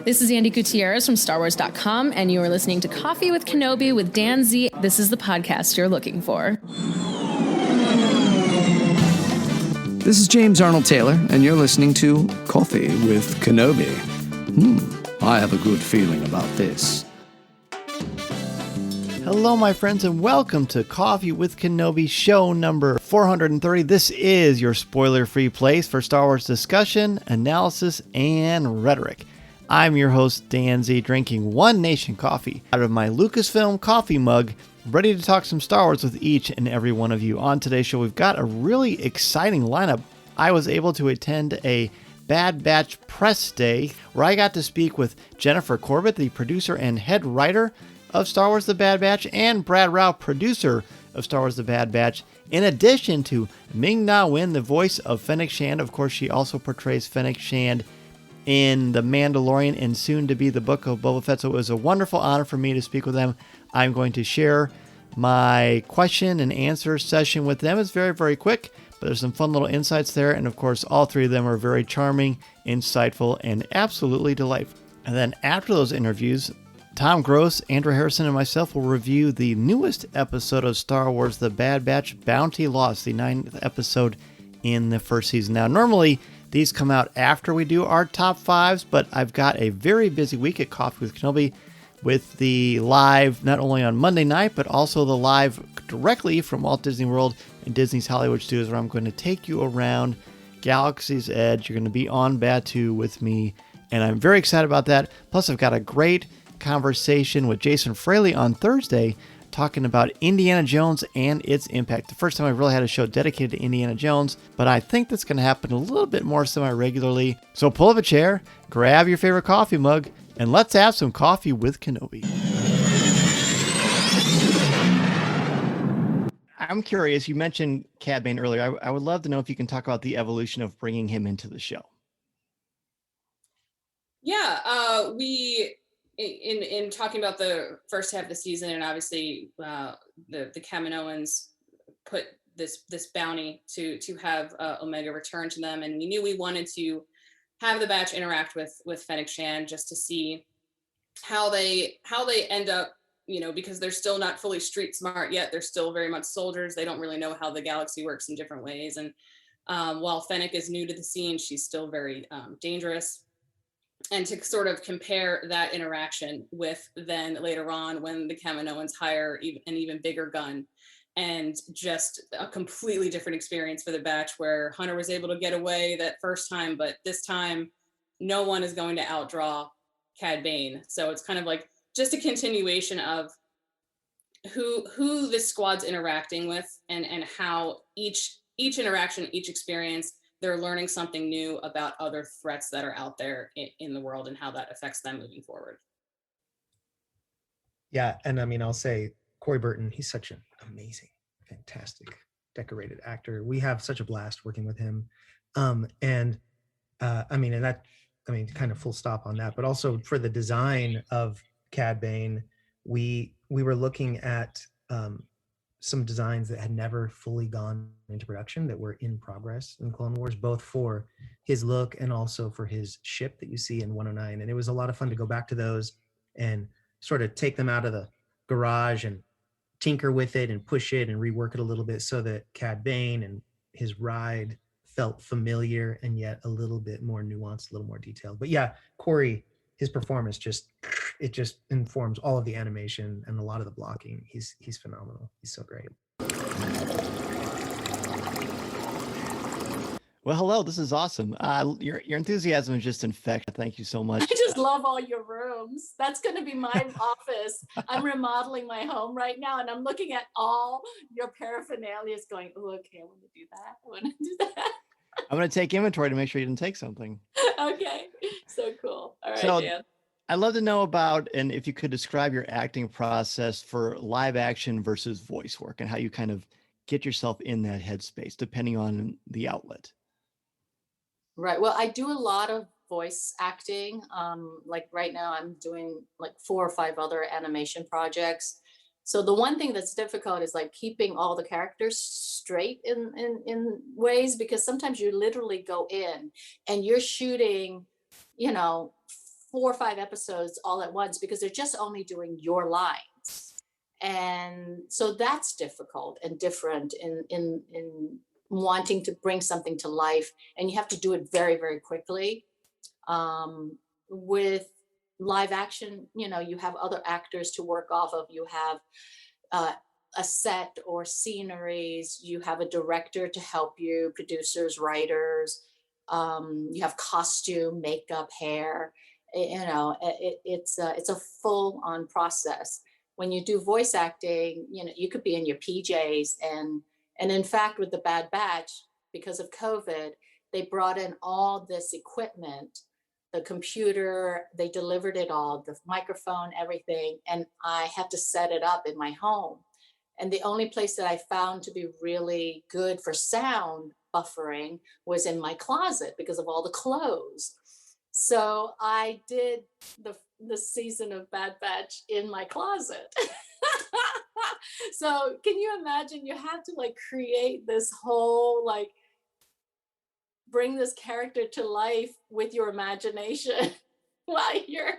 This is Andy Gutierrez from StarWars.com, and you are listening to Coffee with Kenobi with Dan Z. This is the podcast you're looking for. This is James Arnold Taylor, and you're listening to Coffee with Kenobi. I have a good feeling about this. Hello, my friends, and welcome to Coffee with Kenobi, show number 430. This is your spoiler-free place for Star Wars discussion, analysis, and rhetoric. I'm your host, Dan Z, drinking One Nation coffee out of my Lucasfilm coffee mug, ready to talk some Star Wars with each and every one of you. On today's show, we've got a really exciting lineup. I was able to attend a Bad Batch press day where I got to speak with Jennifer Corbett, the producer and head writer of Star Wars The Bad Batch, and Brad Rau, producer of Star Wars The Bad Batch, in addition to Ming-Na Wen, the voice of Fennec Shand. Of course, she also portrays Fennec Shand in The Mandalorian and soon to be the Book of Boba Fett. So it was a wonderful honor for me to speak with them. I'm going to share my question and answer session with them. It's very, very quick, but there's some fun little insights there. And of course, all three of them are very charming, insightful, and absolutely delightful. And then after those interviews, Tom Gross, Andrew Harrison, and myself will review the newest episode of Star Wars The Bad Batch, Bounty Lost, the 9th episode in the first season. Now, normally these come out after we do our top fives, but I've got a very busy week at Coffee with Kenobi with the live, not only on Monday night, but also the live directly from Walt Disney World and Disney's Hollywood Studios, where I'm going to take you around Galaxy's Edge. You're going to be on Batuu with me, and I'm very excited about that. Plus, I've got a great conversation with Jason Fraley on Thursday talking about Indiana Jones and its impact. The first time I really had a show dedicated to Indiana Jones, but I think that's going to happen a little bit more semi-regularly. So pull up a chair, grab your favorite coffee mug, and let's have some coffee with Kenobi. I'm curious, you mentioned Cad Bane earlier. I would love to know if you can talk about the evolution of bringing him into the show. Yeah, we... In talking about the first half of the season, and obviously the Kaminoans put this bounty to have Omega return to them, and we knew we wanted to have the Batch interact with Fennec Shand just to see how they end up, because they're still not fully street smart yet. They're still very much soldiers. They don't really know how the galaxy works in different ways, and while Fennec is new to the scene, she's still very dangerous. And to sort of compare that interaction with then later on when the Kaminoans hire an even bigger gun, and just a completely different experience for the Batch, where Hunter was able to get away that first time, but this time no one is going to outdraw Cad Bane. So it's kind of like just a continuation of who this squad's interacting with, and how each interaction, each experience, they're learning something new about other threats that are out there in the world and how that affects them moving forward. Yeah, and I mean, I'll say Corey Burton, he's such an amazing, fantastic, decorated actor. We have such a blast working with him. Kind of full stop on that, but also for the design of Cad Bane, we were looking at some designs that had never fully gone into production that were in progress in Clone Wars, both for his look and also for his ship that you see in 109. And it was a lot of fun to go back to those and sort of take them out of the garage and tinker with it and push it and rework it a little bit so that Cad Bane and his ride felt familiar and yet a little bit more nuanced, a little more detailed. But yeah, Corey, his performance just informs all of the animation and a lot of the blocking. He's phenomenal. He's so great. Well, hello, this is awesome. Your enthusiasm is just infectious. Thank you so much. I just love all your rooms. That's going to be my office. I'm remodeling my home right now, and I'm looking at all your paraphernalia going, oh, okay, I want to do that. I want to do that. I'm going to take inventory to make sure you didn't take something. Okay, so cool. All right, so, Dan. I'd love to know about, and if you could describe your acting process for live action versus voice work, and how you kind of get yourself in that headspace, depending on the outlet. Right. Well, I do a lot of voice acting. Like right now I'm doing like 4 or 5 other animation projects. So the one thing that's difficult is like keeping all the characters straight in ways, because sometimes you literally go in and you're shooting, 4 or 5 episodes all at once because they're just only doing your lines. And so that's difficult and different in wanting to bring something to life, and you have to do it very, very quickly. With live action, you have other actors to work off of. You have a set or sceneries. You have a director to help you, producers, writers. You have costume, makeup, hair. It's a full-on process. When you do voice acting, you could be in your PJs, and in fact, with the Bad Batch, because of COVID, they brought in all this equipment, the computer, they delivered it all, the microphone, everything, and I had to set it up in my home. And the only place that I found to be really good for sound buffering was in my closet because of all the clothes. So I did the season of Bad Batch in my closet. So can you imagine, you have to create this whole, bring this character to life with your imagination while you're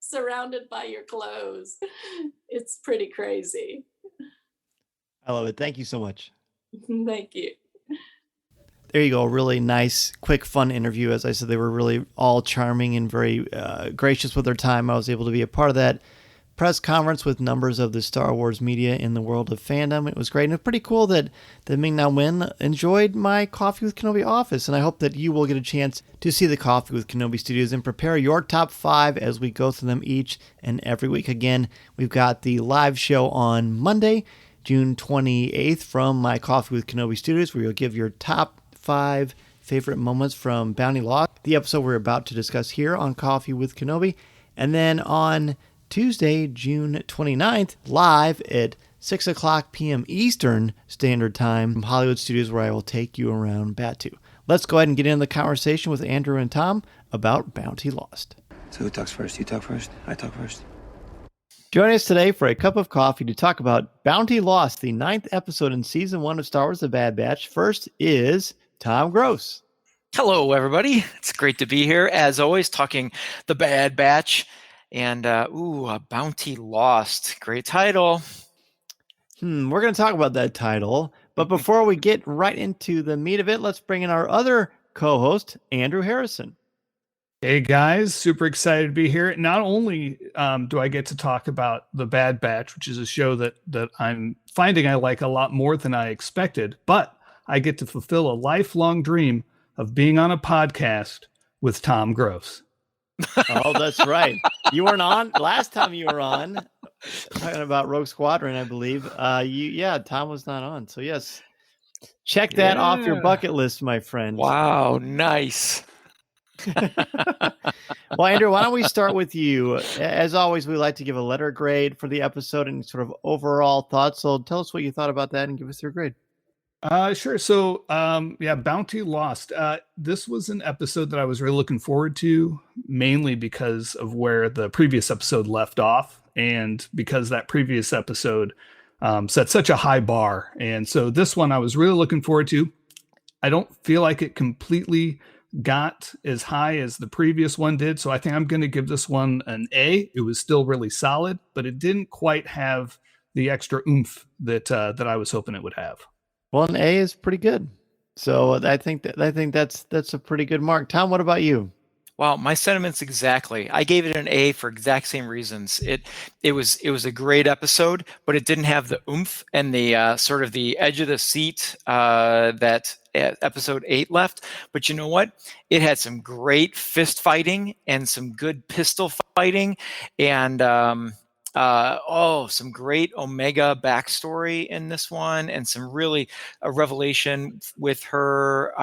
surrounded by your clothes. It's pretty crazy. I love it. Thank you so much. Thank you. There you go. Really nice, quick, fun interview. As I said, they were really all charming and very gracious with their time. I was able to be a part of that press conference with numbers of the Star Wars media in the world of fandom. It was great. And it's pretty cool that Ming-Na Wen enjoyed my Coffee with Kenobi office. And I hope that you will get a chance to see the Coffee with Kenobi studios and prepare your top 5 as we go through them each and every week. Again, we've got the live show on Monday, June 28th from my Coffee with Kenobi studios, where you'll give your top 5 favorite moments from Bounty Lost, the episode we're about to discuss here on Coffee with Kenobi. And then on Tuesday, June 29th, live at 6 o'clock p.m. Eastern Standard Time from Hollywood Studios, where I will take you around Batu. Let's go ahead and get into the conversation with Andrew and Tom about Bounty Lost. So who talks first? You talk first? I talk first. Joining us today for a cup of coffee to talk about Bounty Lost, the 9th episode in Season 1 of Star Wars The Bad Batch. First is Tom Gross. Hello, everybody. It's great to be here, as always, talking The Bad Batch. And, a Bounty Lost. Great title. We're going to talk about that title. But before we get right into the meat of it, let's bring in our other co-host, Andrew Harrison. Hey, guys. Super excited to be here. Not only do I get to talk about The Bad Batch, which is a show that I'm finding I like a lot more than I expected, but I get to fulfill a lifelong dream of being on a podcast with Tom Gross. Oh, that's right. You weren't on last time you were on talking about Rogue Squadron, I believe. Tom was not on. So yes, check that off your bucket list, my friend. Wow, nice. Well, Andrew, why don't we start with you? As always, we like to give a letter grade for the episode and sort of overall thoughts. So tell us what you thought about that and give us your grade. Sure. So, Bounty Lost. This was an episode that I was really looking forward to, mainly because of where the previous episode left off, and because that previous episode set such a high bar. And so this one I was really looking forward to. I don't feel like it completely got as high as the previous one did, so I think I'm going to give this one an A. It was still really solid, but it didn't quite have the extra oomph that I was hoping it would have. Well, an A is pretty good. So I think that's a pretty good mark. Tom, what about you? Wow, my sentiments exactly. I gave it an A for exact same reasons. It was a great episode, but it didn't have the oomph and the sort of the edge of the seat that episode 8 left. But you know what? It had some great fist fighting and some good pistol fighting, and some great Omega backstory in this one, and some really a revelation with her.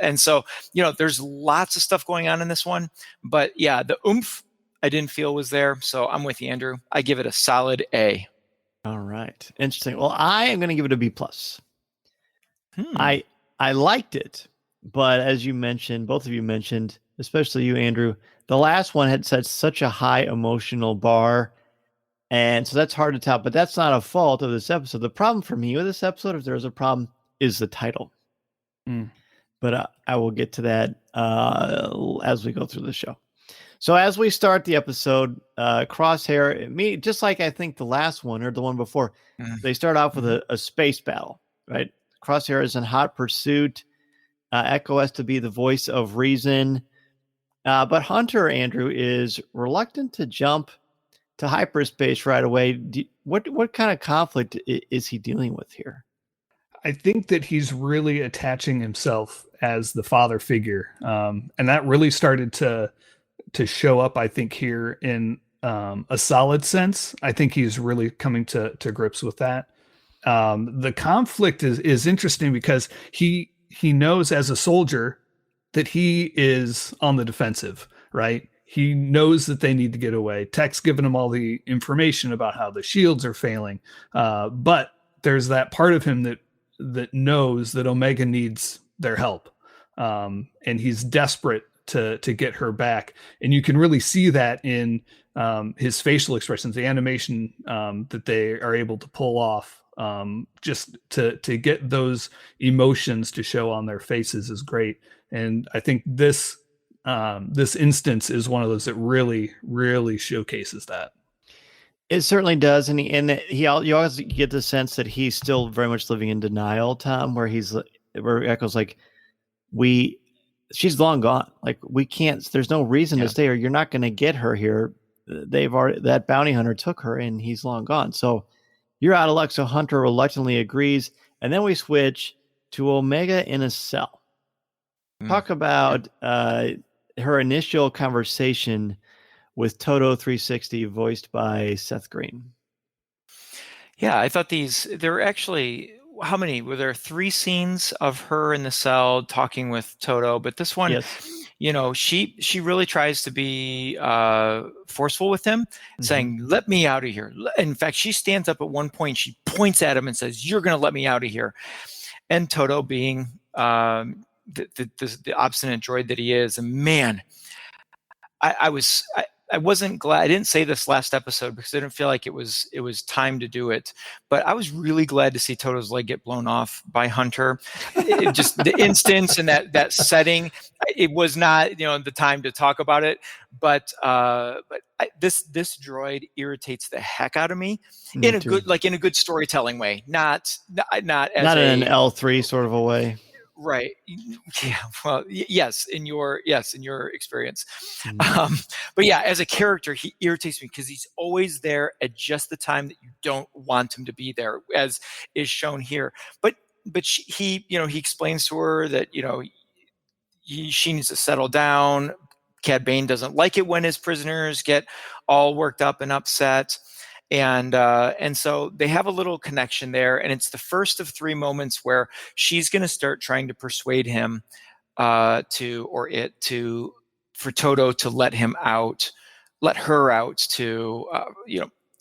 And so, there's lots of stuff going on in this one, but yeah, the oomph I didn't feel was there. So I'm with you, Andrew. I give it a solid A. All right. Interesting. Well, I am going to give it a B+. I liked it, but as you mentioned, both of you mentioned, especially you, Andrew, the last one had set such a high emotional bar. And so that's hard to tell, but that's not a fault of this episode. The problem for me with this episode, if there's a problem, is the title. But I will get to that as we go through the show. So as we start the episode, Crosshair, me just like I think the last one or the one before, they start off with a space battle, right? Crosshair is in hot pursuit. Echo has to be the voice of reason. But Hunter, Andrew, is reluctant to jump to hyperspace right away. What kind of conflict is he dealing with here? I think that he's really attaching himself as the father figure. And that really started to show up, I think, here in a solid sense. I think he's really coming to grips with that. The conflict is interesting because he knows as a soldier that he is on the defensive, right? He knows that they need to get away. Tech's given him all the information about how the shields are failing. But there's that part of him that knows that Omega needs their help. And he's desperate to get her back. And you can really see that in his facial expressions, the animation that they are able to pull off, just to get those emotions to show on their faces is great. And I think this instance is one of those that really, really showcases that. It certainly does. And you always get the sense that he's still very much living in denial, Tom, where Echo's like, she's long gone. Like, we can't, there's no reason to stay here. You're not going to get her here. That bounty hunter took her and he's long gone. So you're out of luck. So Hunter reluctantly agrees. And then we switch to Omega in a cell. Talk about her initial conversation with Toto 360, voiced by Seth Green. Yeah, I thought there were actually, how many? Were there 3 scenes of her in the cell talking with Toto? But this one, she really tries to be forceful with him, saying, let me out of here. In fact, she stands up at one point, she points at him and says, you're going to let me out of here. And Toto, being the obstinate droid that he is, and man, I wasn't glad. I didn't say this last episode because I didn't feel like it was time to do it. But I was really glad to see Toto's leg get blown off by Hunter. Just the instance and that setting. It was not the time to talk about it. But this droid irritates the heck out of me in a good storytelling way, not in an L3 sort of a way. Right. Yeah. Well, yes, in your experience. But yeah, as a character, he irritates me because he's always there at just the time that you don't want him to be there, as is shown here. But he explains to her that, she needs to settle down. Cad Bane doesn't like it when his prisoners get all worked up and upset. And so they have a little connection there, and it's the first of 3 moments where she's going to start trying to persuade him for Toto to let her out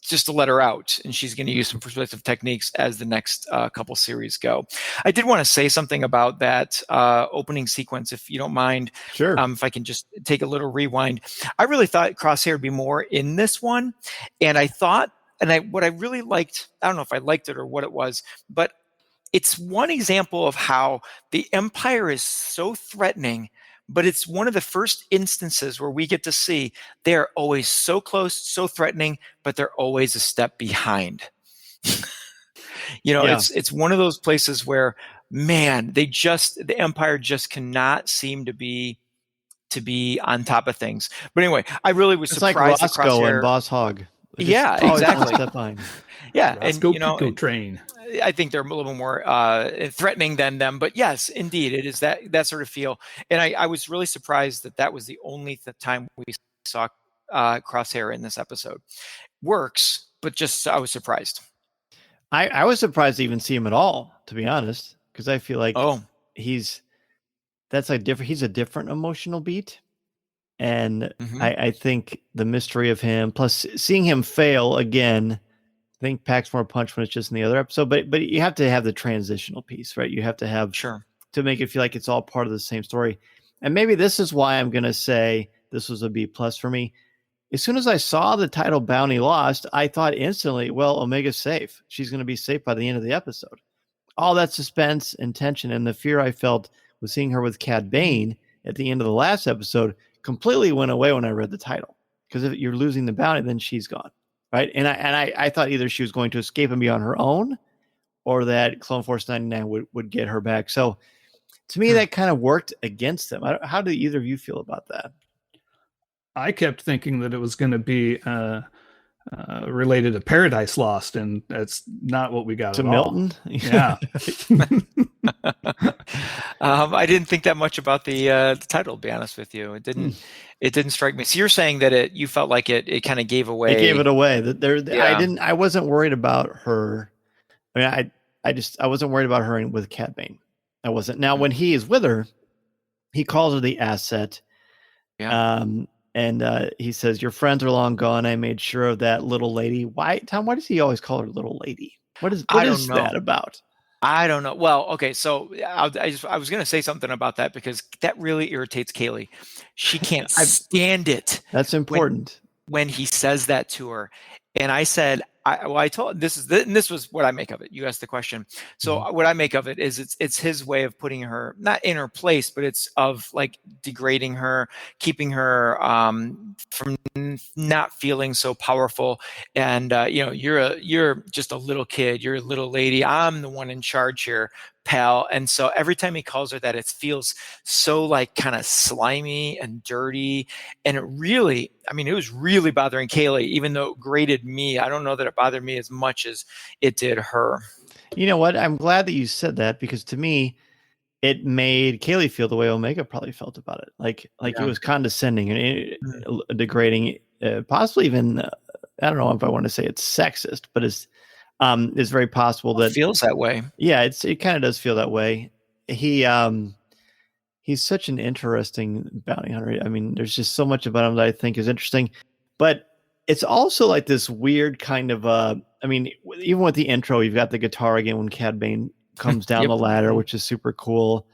just to let her out, and she's going to use some persuasive techniques as the next couple series go. I did want to say something about that opening sequence, if you don't mind. Sure. If I can just take a little rewind. I really thought Crosshair would be more in this one, and I thought, what I really liked, I don't know if I liked it or what it was, but it's one example of how the Empire is so threatening, but it's one of the first instances where we get to see they're always so close, so threatening, but they're always a step behind. It's one of those places where, man, the Empire just cannot seem to be on top of things. But anyway, I really was surprised. It's like Roscoe and Boss Hog. Yeah, exactly. Yeah, Roscoe Pico train. I think they're a little more threatening than them, but yes, indeed, it is that sort of feel. And I was really surprised that was the only time we saw Crosshair in this episode. Works, but just I was surprised. I was surprised to even see him at all, to be honest, because I feel like he's a different emotional beat. And I think the mystery of him, plus seeing him fail again, I think packs more punch when it's just in the other episode. But you have to have the transitional piece, right? You have to have to make it feel like it's all part of the same story. And maybe this is why I'm going to say this was a B+ for me. As soon as I saw the title Bounty Lost, I thought instantly, well, Omega's safe. She's going to be safe by the end of the episode. All that suspense and tension and the fear I felt with seeing her with Cad Bane at the end of the last episode completely went away when I read the title, because if you're losing the bounty, then she's gone, right? And I thought either she was going to escape and be on her own, or that Clone Force 99 would get her back. So to me, that kind of worked against them. How do either of you feel about that? I kept thinking that it was going to be related to Paradise Lost, and that's not what we got To at Milton? all. Yeah. I didn't think that much about the title, to be honest with you. It didn't strike me. So you're saying that you felt like it kind of gave away. It gave it away. Yeah. I wasn't worried about her. I mean, I wasn't worried about her with Cad Bane. I wasn't. Now, when he is with her, he calls her the asset. Yeah. And he says, "Your friends are long gone. I made sure of that, little lady." Why, Tom? Why does he always call her little lady? What is that about? I don't know. Well, okay, so I was going to say something about that, because that really irritates Kaylee. She can't stand it. That's important. When he says that to her. And I said, I told this was what I make of it. You asked the question. So what I make of it is it's his way of putting her not in her place, but it's of like degrading her, keeping her from not feeling so powerful. And you're just a little kid. You're a little lady. I'm the one in charge here, pal. And so every time he calls her that, it feels so like kind of slimy and dirty. And it was really bothering Kaylee, even though it grated me. I don't know that it bothered me as much as it did her. You know what? I'm glad that you said that, because to me, it made Kaylee feel the way Omega probably felt about it. Like it was condescending and degrading, possibly even, I don't know if I want to say it's sexist, but it's very possible that it feels that way. Yeah, it kind of does feel that way. He's such an interesting bounty hunter. I mean, there's just so much about him that I think is interesting, but it's also like this weird kind of, I mean, even with the intro, you've got the guitar again when Cad Bane comes down the ladder, which is super cool.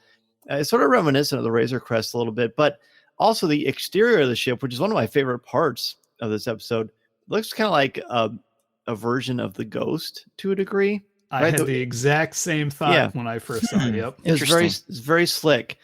It's sort of reminiscent of the Razor Crest a little bit, but also the exterior of the ship, which is one of my favorite parts of this episode, looks kind of like a version of the Ghost to a degree. I had the exact same thought when I first saw it. Yep. It's very slick.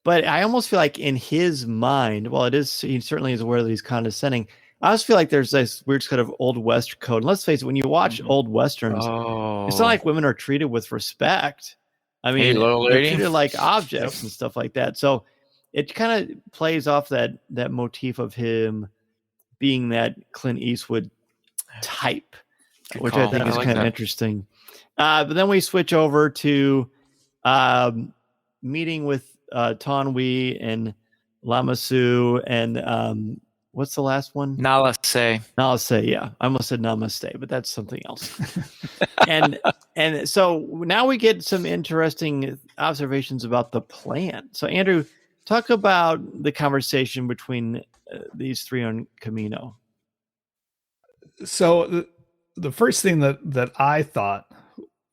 But I almost feel like in his mind, while he certainly is aware that he's condescending, I always feel like there's this weird kind of old West code. And let's face it, when you watch old Westerns, it's not like women are treated with respect. I mean, they're treated like objects and stuff like that. So it kind of plays off that motif of him being that Clint Eastwood type, which I think is kind of interesting. But then we switch over to meeting with Tonwi and Lamasu and what's the last one? Nalase, yeah. I almost said namaste, but that's something else. and so now we get some interesting observations about the plan. So Andrew, talk about the conversation between these three on Kamino. So the first thing that I thought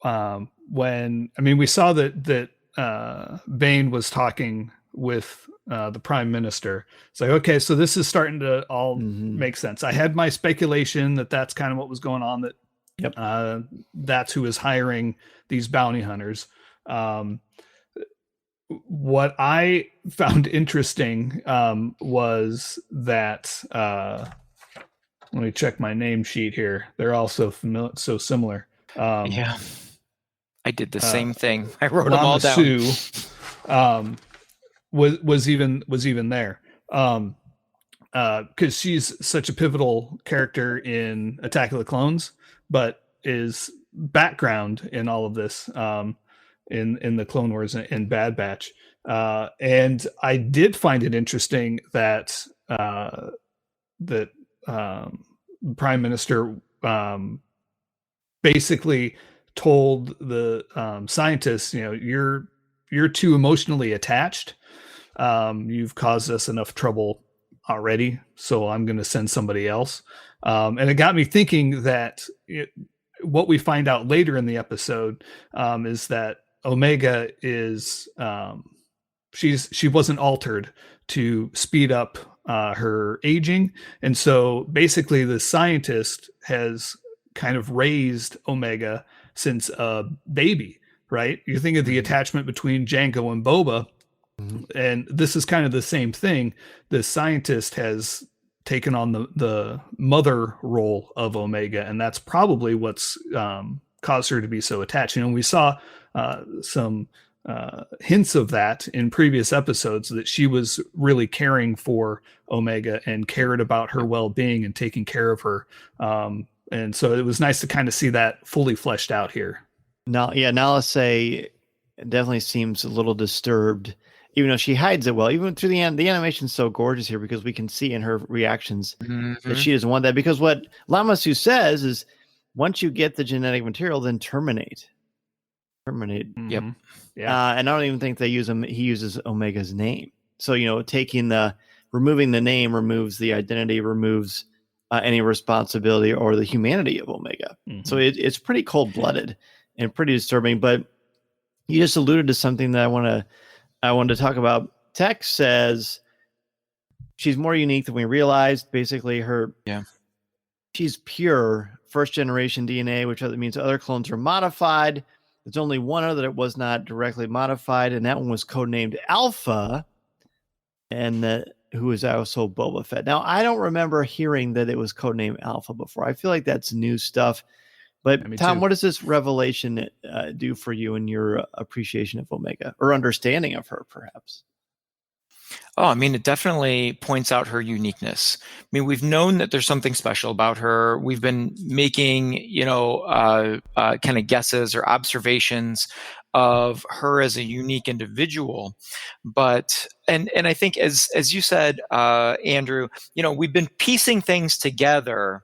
we saw that Bane was talking with the prime minister. It's like, okay, so this is starting to all make sense. I had my speculation that that's kind of what was going on, that that's who is hiring these bounty hunters. What I found interesting was that let me check my name sheet here. They're all so similar. I did the same thing. I wrote them all down. Was even there. Because she's such a pivotal character in Attack of the Clones, but is background in all of this in the Clone Wars and Bad Batch. And I did find it interesting that Prime Minister basically told the scientists, you're too emotionally attached. You've caused us enough trouble already, so I'm going to send somebody else. And it got me thinking that what we find out later in the episode is that Omega is she wasn't altered to speed up her aging, and so basically the scientist has kind of raised Omega since a baby, right? You think of the attachment between Jango and Boba. And this is kind of the same thing. The scientist has taken on the mother role of Omega, and that's probably what's caused her to be so attached. We saw some hints of that in previous episodes, that she was really caring for Omega and cared about her well-being and taking care of her. And so it was nice to kind of see that fully fleshed out here. Nala Se definitely seems a little disturbed, even though she hides it well. Even through the end, the animation's so gorgeous here because we can see in her reactions that she doesn't want that. Because what Lamasu says is, once you get the genetic material, then terminate. Yep. Yeah. And I don't even think they use him. He uses Omega's name. So, removing the name removes the identity, removes any responsibility or the humanity of Omega. So it's pretty cold-blooded and pretty disturbing. But you just alluded to something that I wanted to talk about. Tech says she's more unique than we realized. Basically, she's pure first-generation DNA, which means other clones are modified. There's only one other that was not directly modified, and that one was codenamed Alpha, and who is also Boba Fett. Now, I don't remember hearing that it was codenamed Alpha before. I feel like that's new stuff. But Tom, what does this revelation do for you in your appreciation of Omega, or understanding of her, perhaps? Oh, I mean, it definitely points out her uniqueness. I mean, we've known that there's something special about her. We've been making, kind of guesses or observations of her as a unique individual. But, and I think as you said, Andrew, we've been piecing things together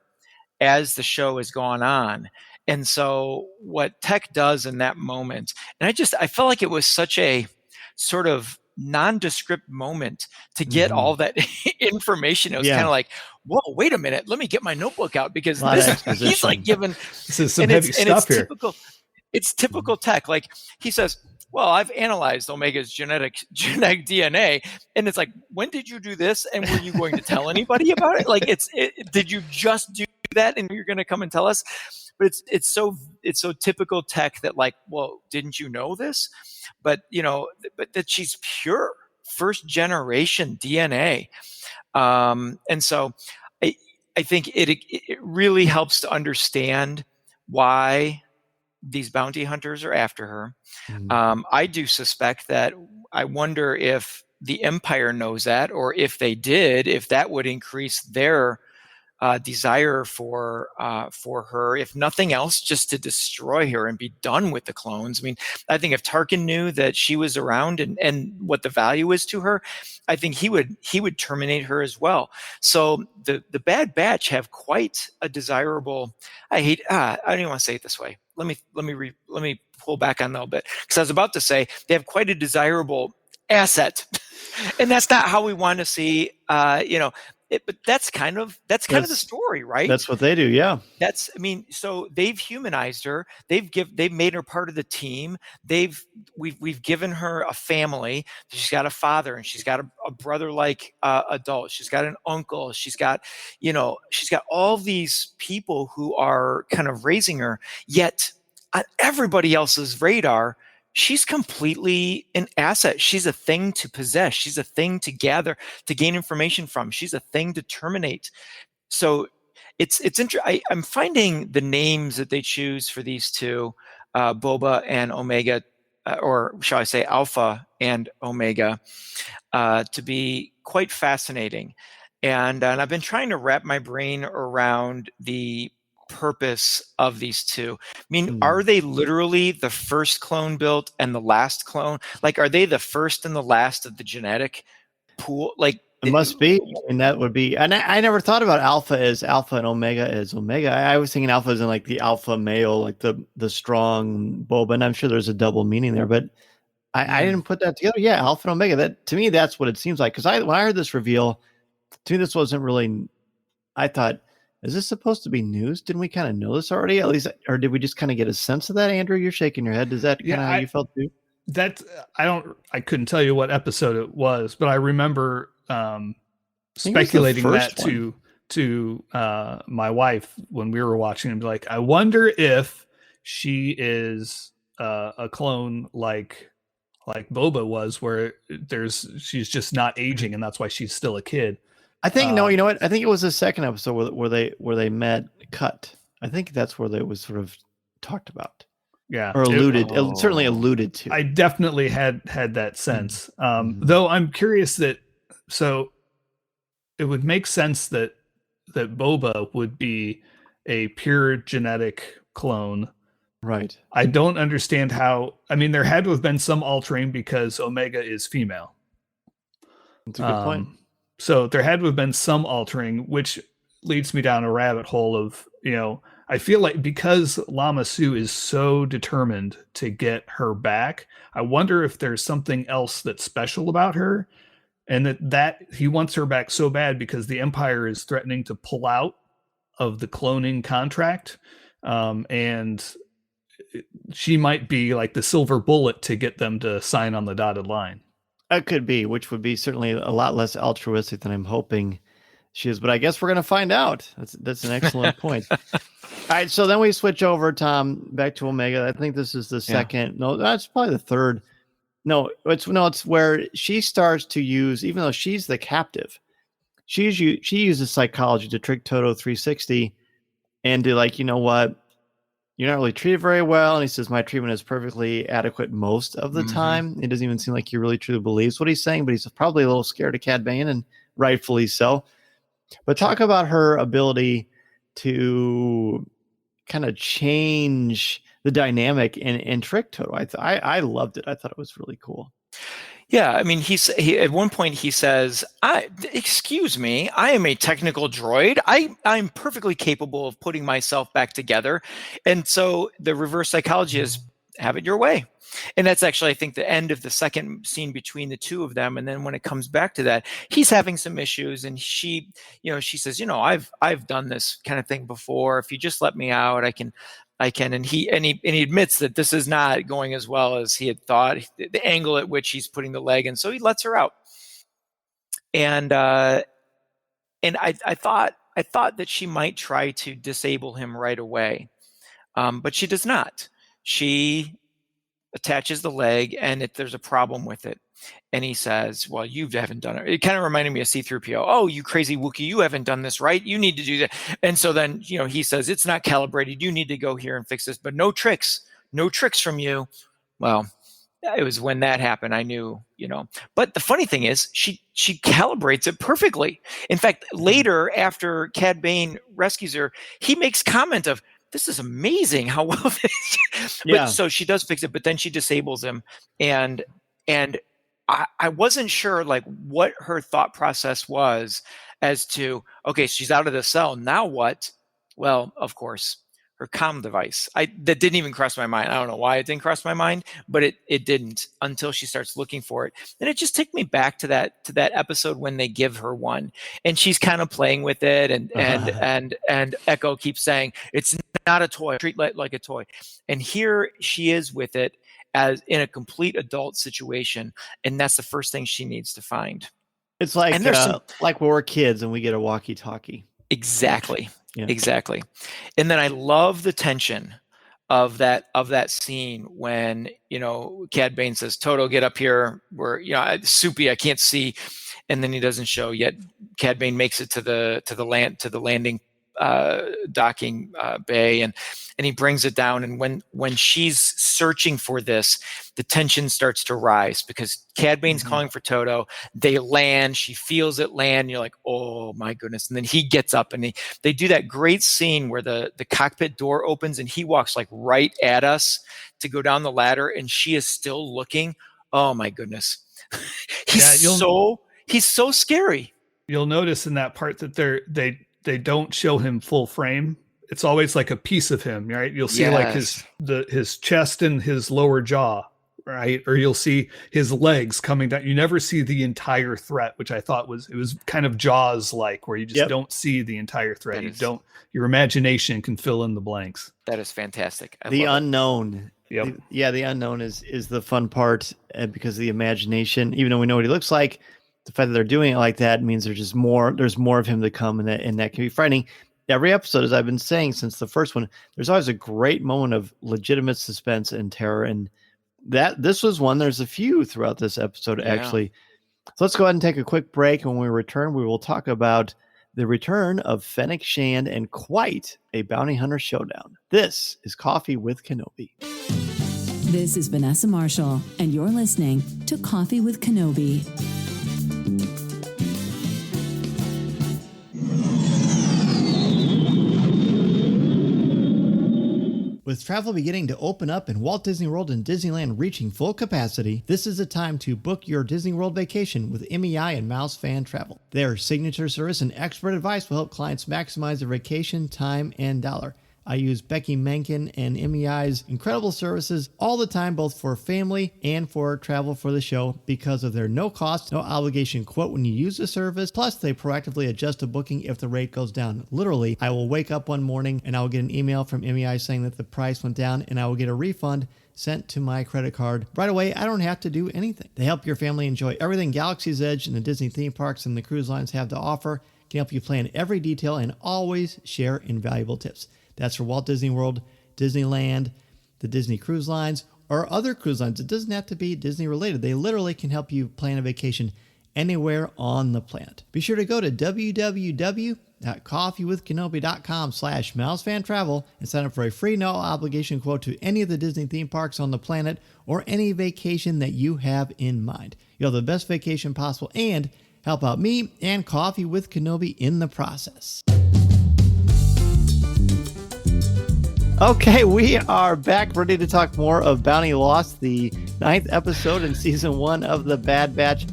as the show has gone on. And so what Tech does in that moment, and I felt like it was such a sort of nondescript moment to get all that information. It was kind of like, whoa, wait a minute, let me get my notebook out, because he's like giving this is some heavy stuff here. It's typical Tech. Like he says, well, I've analyzed Omega's genetic DNA, and it's like, when did you do this, and were you going to tell anybody about it? Like, did you just do that, and you're going to come and tell us? But it's so typical Tech that, like, well, didn't you know this? But but that she's pure first generation DNA, and so I think it really helps to understand why these bounty hunters are after her. I do suspect that, I wonder if the Empire knows that, or if they did, if that would increase their desire for her, if nothing else, just to destroy her and be done with the clones. I mean, I think if Tarkin knew that she was around and what the value is to her, I think he would terminate her as well. So the Bad Batch have quite a desirable. I don't even want to say it this way. Let me pull back on that a little bit, because I was about to say they have quite a desirable asset, and that's not how we want to see. But that's kind of the story, right? That's what they do, yeah. So they've humanized her. They've made her part of the team. We've given her a family. She's got a father, and she's got a brother-like adult. She's got an uncle. She's got all these people who are kind of raising her. Yet on everybody else's radar, she's completely an asset. She's a thing to possess. She's a thing to gather, to gain information from. She's a thing to terminate. So it's interesting. I'm finding the names that they choose for these two, Boba and Omega, or shall I say Alpha and Omega, to be quite fascinating. And I've been trying to wrap my brain around the purpose of these two. I mean, are they literally the first clone built and the last clone? Like, are they the first and the last of the genetic pool? Like, it must be. And that would be. And I never thought about Alpha as Alpha and Omega as Omega. I was thinking Alpha as in like the alpha male, like the strong Boba. And I'm sure there's a double meaning there, but I didn't put that together. Yeah, Alpha and Omega. That, to me, that's what it seems like. Because when I heard this reveal, to me, this wasn't really. I thought, is this supposed to be news? Didn't we kind of know this already, at least, or did we just kind of get a sense of that? Andrew, you're shaking your head. Is that kind of how you felt too? I couldn't tell you what episode it was, but I remember speculating that to my wife when we were watching, and be like, I wonder if she is a clone like like Boba was, where she's just not aging, and that's why she's still a kid. I think no, you know what? I think it was the second episode where they met Cut. I think that's where they was sort of talked about. Yeah, or alluded, certainly alluded to. I definitely had that sense. Though I'm curious so it would make sense that Boba would be a pure genetic clone. Right. I don't understand how. I mean, there had to have been some altering because Omega is female. That's a good point. So there had to have been some altering, which leads me down a rabbit hole of, I feel like because Lama Su is so determined to get her back, I wonder if there's something else that's special about her, and that he wants her back so bad because the Empire is threatening to pull out of the cloning contract, and she might be like the silver bullet to get them to sign on the dotted line. That could be, which would be certainly a lot less altruistic than I'm hoping she is, but I guess we're going to find out. That's an excellent point. All right, so then we switch over, Tom, back to Omega. I think this is the second. Yeah. No, that's probably the third. It's where she starts to use, even though she's the captive, she uses psychology to trick Toto 360 and to, like, you know what, you're not really treated very well. And he says, my treatment is perfectly adequate most of the time. It doesn't even seem like he really truly believes what he's saying, but he's probably a little scared of Cad Bane, and rightfully so. But talk about her ability to kind of change the dynamic and trick Toto. I loved it. I thought it was really cool. Yeah, I mean, he at one point he says, excuse me, I am a technical droid. I'm perfectly capable of putting myself back together. And so the reverse psychology is, have it your way. And that's actually, I think, the end of the second scene between the two of them. And then when it comes back to that, he's having some issues, and she says, I've done this kind of thing before. If you just let me out, I can. And he admits that this is not going as well as he had thought, the angle at which he's putting the leg. And so he lets her out. And I thought that she might try to disable him right away. But she does not. She attaches the leg, and there's a problem with it. And he says, well, you haven't done it. It kind of reminded me of C-3PO. Oh, you crazy Wookiee, you haven't done this right. You need to do that. And so then, he says, it's not calibrated. You need to go here and fix this, but no tricks from you. Well, it was when that happened, I knew, But the funny thing is, she calibrates it perfectly. In fact, later, after Cad Bane rescues her, he makes comment of, this is amazing how well this is. But so she does fix it, but then she disables him. And I wasn't sure, like, what her thought process was as to, okay, she's out of the cell. Now what? Well, of course, her comm device. That didn't even cross my mind. I don't know why it didn't cross my mind, but it didn't until she starts looking for it. And it just took me back to that episode when they give her one, and she's kind of playing with it, and Echo keeps saying, it's not a toy, treat it like a toy. And here she is with it as in a complete adult situation, and that's the first thing she needs to find. It's like like when we're kids and we get a walkie-talkie. Exactly. Yeah. Exactly. And then I love the tension of that scene when, Cad Bane says, Toto, get up here. We're, Soupy, I can't see. And then he doesn't show yet. Cad Bane makes it to the landing docking bay, and he brings it down. And when she's searching for this, the tension starts to rise because Cad Bane's calling for Toto. They land. She feels it land. You're like, oh my goodness. And then he gets up, and they do that great scene where the cockpit door opens and he walks like right at us to go down the ladder, and she is still looking. Oh my goodness. He's so scary. You'll notice in that part that they don't show him full frame. It's always like a piece of him, right? You'll see like his chest and his lower jaw, right? Or you'll see his legs coming down. You never see the entire threat, which I thought was kind of Jaws like, where you just don't see the entire threat. Your imagination can fill in the blanks. That is fantastic. The unknown. Yep. The unknown is the fun part, because the imagination, even though we know what he looks like, the fact that they're doing it like that means there's more of him to come, and that can be frightening. Every episode, as I've been saying since the first one, there's always a great moment of legitimate suspense and terror, and this was one. There's a few throughout this episode, actually. So let's go ahead and take a quick break. And when we return, we will talk about the return of Fennec Shand and quite a bounty hunter showdown. This is Coffee with Kenobi. This is Vanessa Marshall, and you're listening to Coffee with Kenobi. With travel beginning to open up and Walt Disney World and Disneyland reaching full capacity, this is the time to book your Disney World vacation with MEI and Mouse Fan Travel. Their signature service and expert advice will help clients maximize their vacation, time, and dollar. I use Becky Menken and MEI's incredible services all the time, both for family and for travel for the show, because of their no cost, no obligation quote when you use the service. Plus, they proactively adjust a booking if the rate goes down. Literally, I will wake up one morning and I will get an email from MEI saying that the price went down, and I will get a refund sent to my credit card right away. I don't have to do anything. They help your family enjoy everything Galaxy's Edge and the Disney theme parks and the cruise lines have to offer. Can help you plan every detail and always share invaluable tips. That's for Walt Disney World, Disneyland, the Disney Cruise Lines, or other cruise lines. It doesn't have to be Disney related. They literally can help you plan a vacation anywhere on the planet. Be sure to go to www.coffeewithkenobi.com/mousefantravel and sign up for a free no obligation quote to any of the Disney theme parks on the planet or any vacation that you have in mind. You'll have the best vacation possible and help out me and Coffee with Kenobi in the process. Okay, we are back ready to talk more of Bounty Lost, the 9th episode in season 1 of The Bad Batch.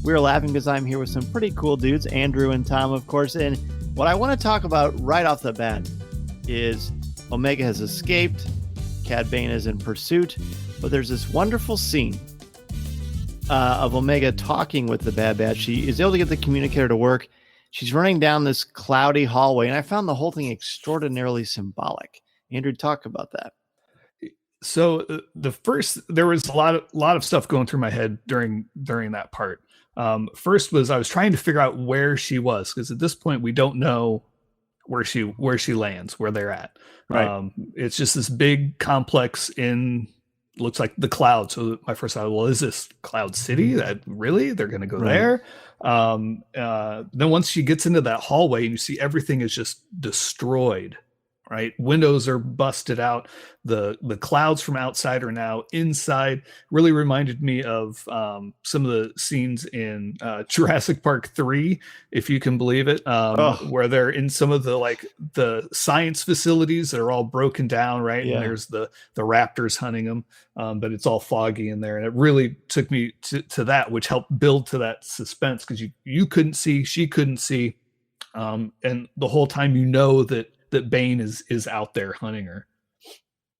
We're laughing because I'm here with some pretty cool dudes, Andrew and Tom, of course. And what I want to talk about right off the bat is Omega has escaped, Cad Bane is in pursuit, but there's this wonderful scene of Omega talking with the Bad Batch. She is able to get the communicator to work. She's running down this cloudy hallway, and I found the whole thing extraordinarily symbolic. Andrew, talk about that. So there was a lot of stuff going through my head during that part. First was I was trying to figure out where she was, because at this point we don't know where she lands, where they're at. Right. It's just this big complex in looks like the cloud. So my first thought, well, is this Cloud City? That really they're going to go there? Then once she gets into that hallway and you see everything is just destroyed. Right, windows are busted out. The clouds from outside are now inside. Really reminded me of some of the scenes in Jurassic Park 3, if you can believe it, where they're in some of the science facilities that are all broken down, right? Yeah. And there's the raptors hunting them, but it's all foggy in there. And it really took me to that, which helped build to that suspense, because you couldn't see, she couldn't see, and the whole time that Bane is out there hunting her.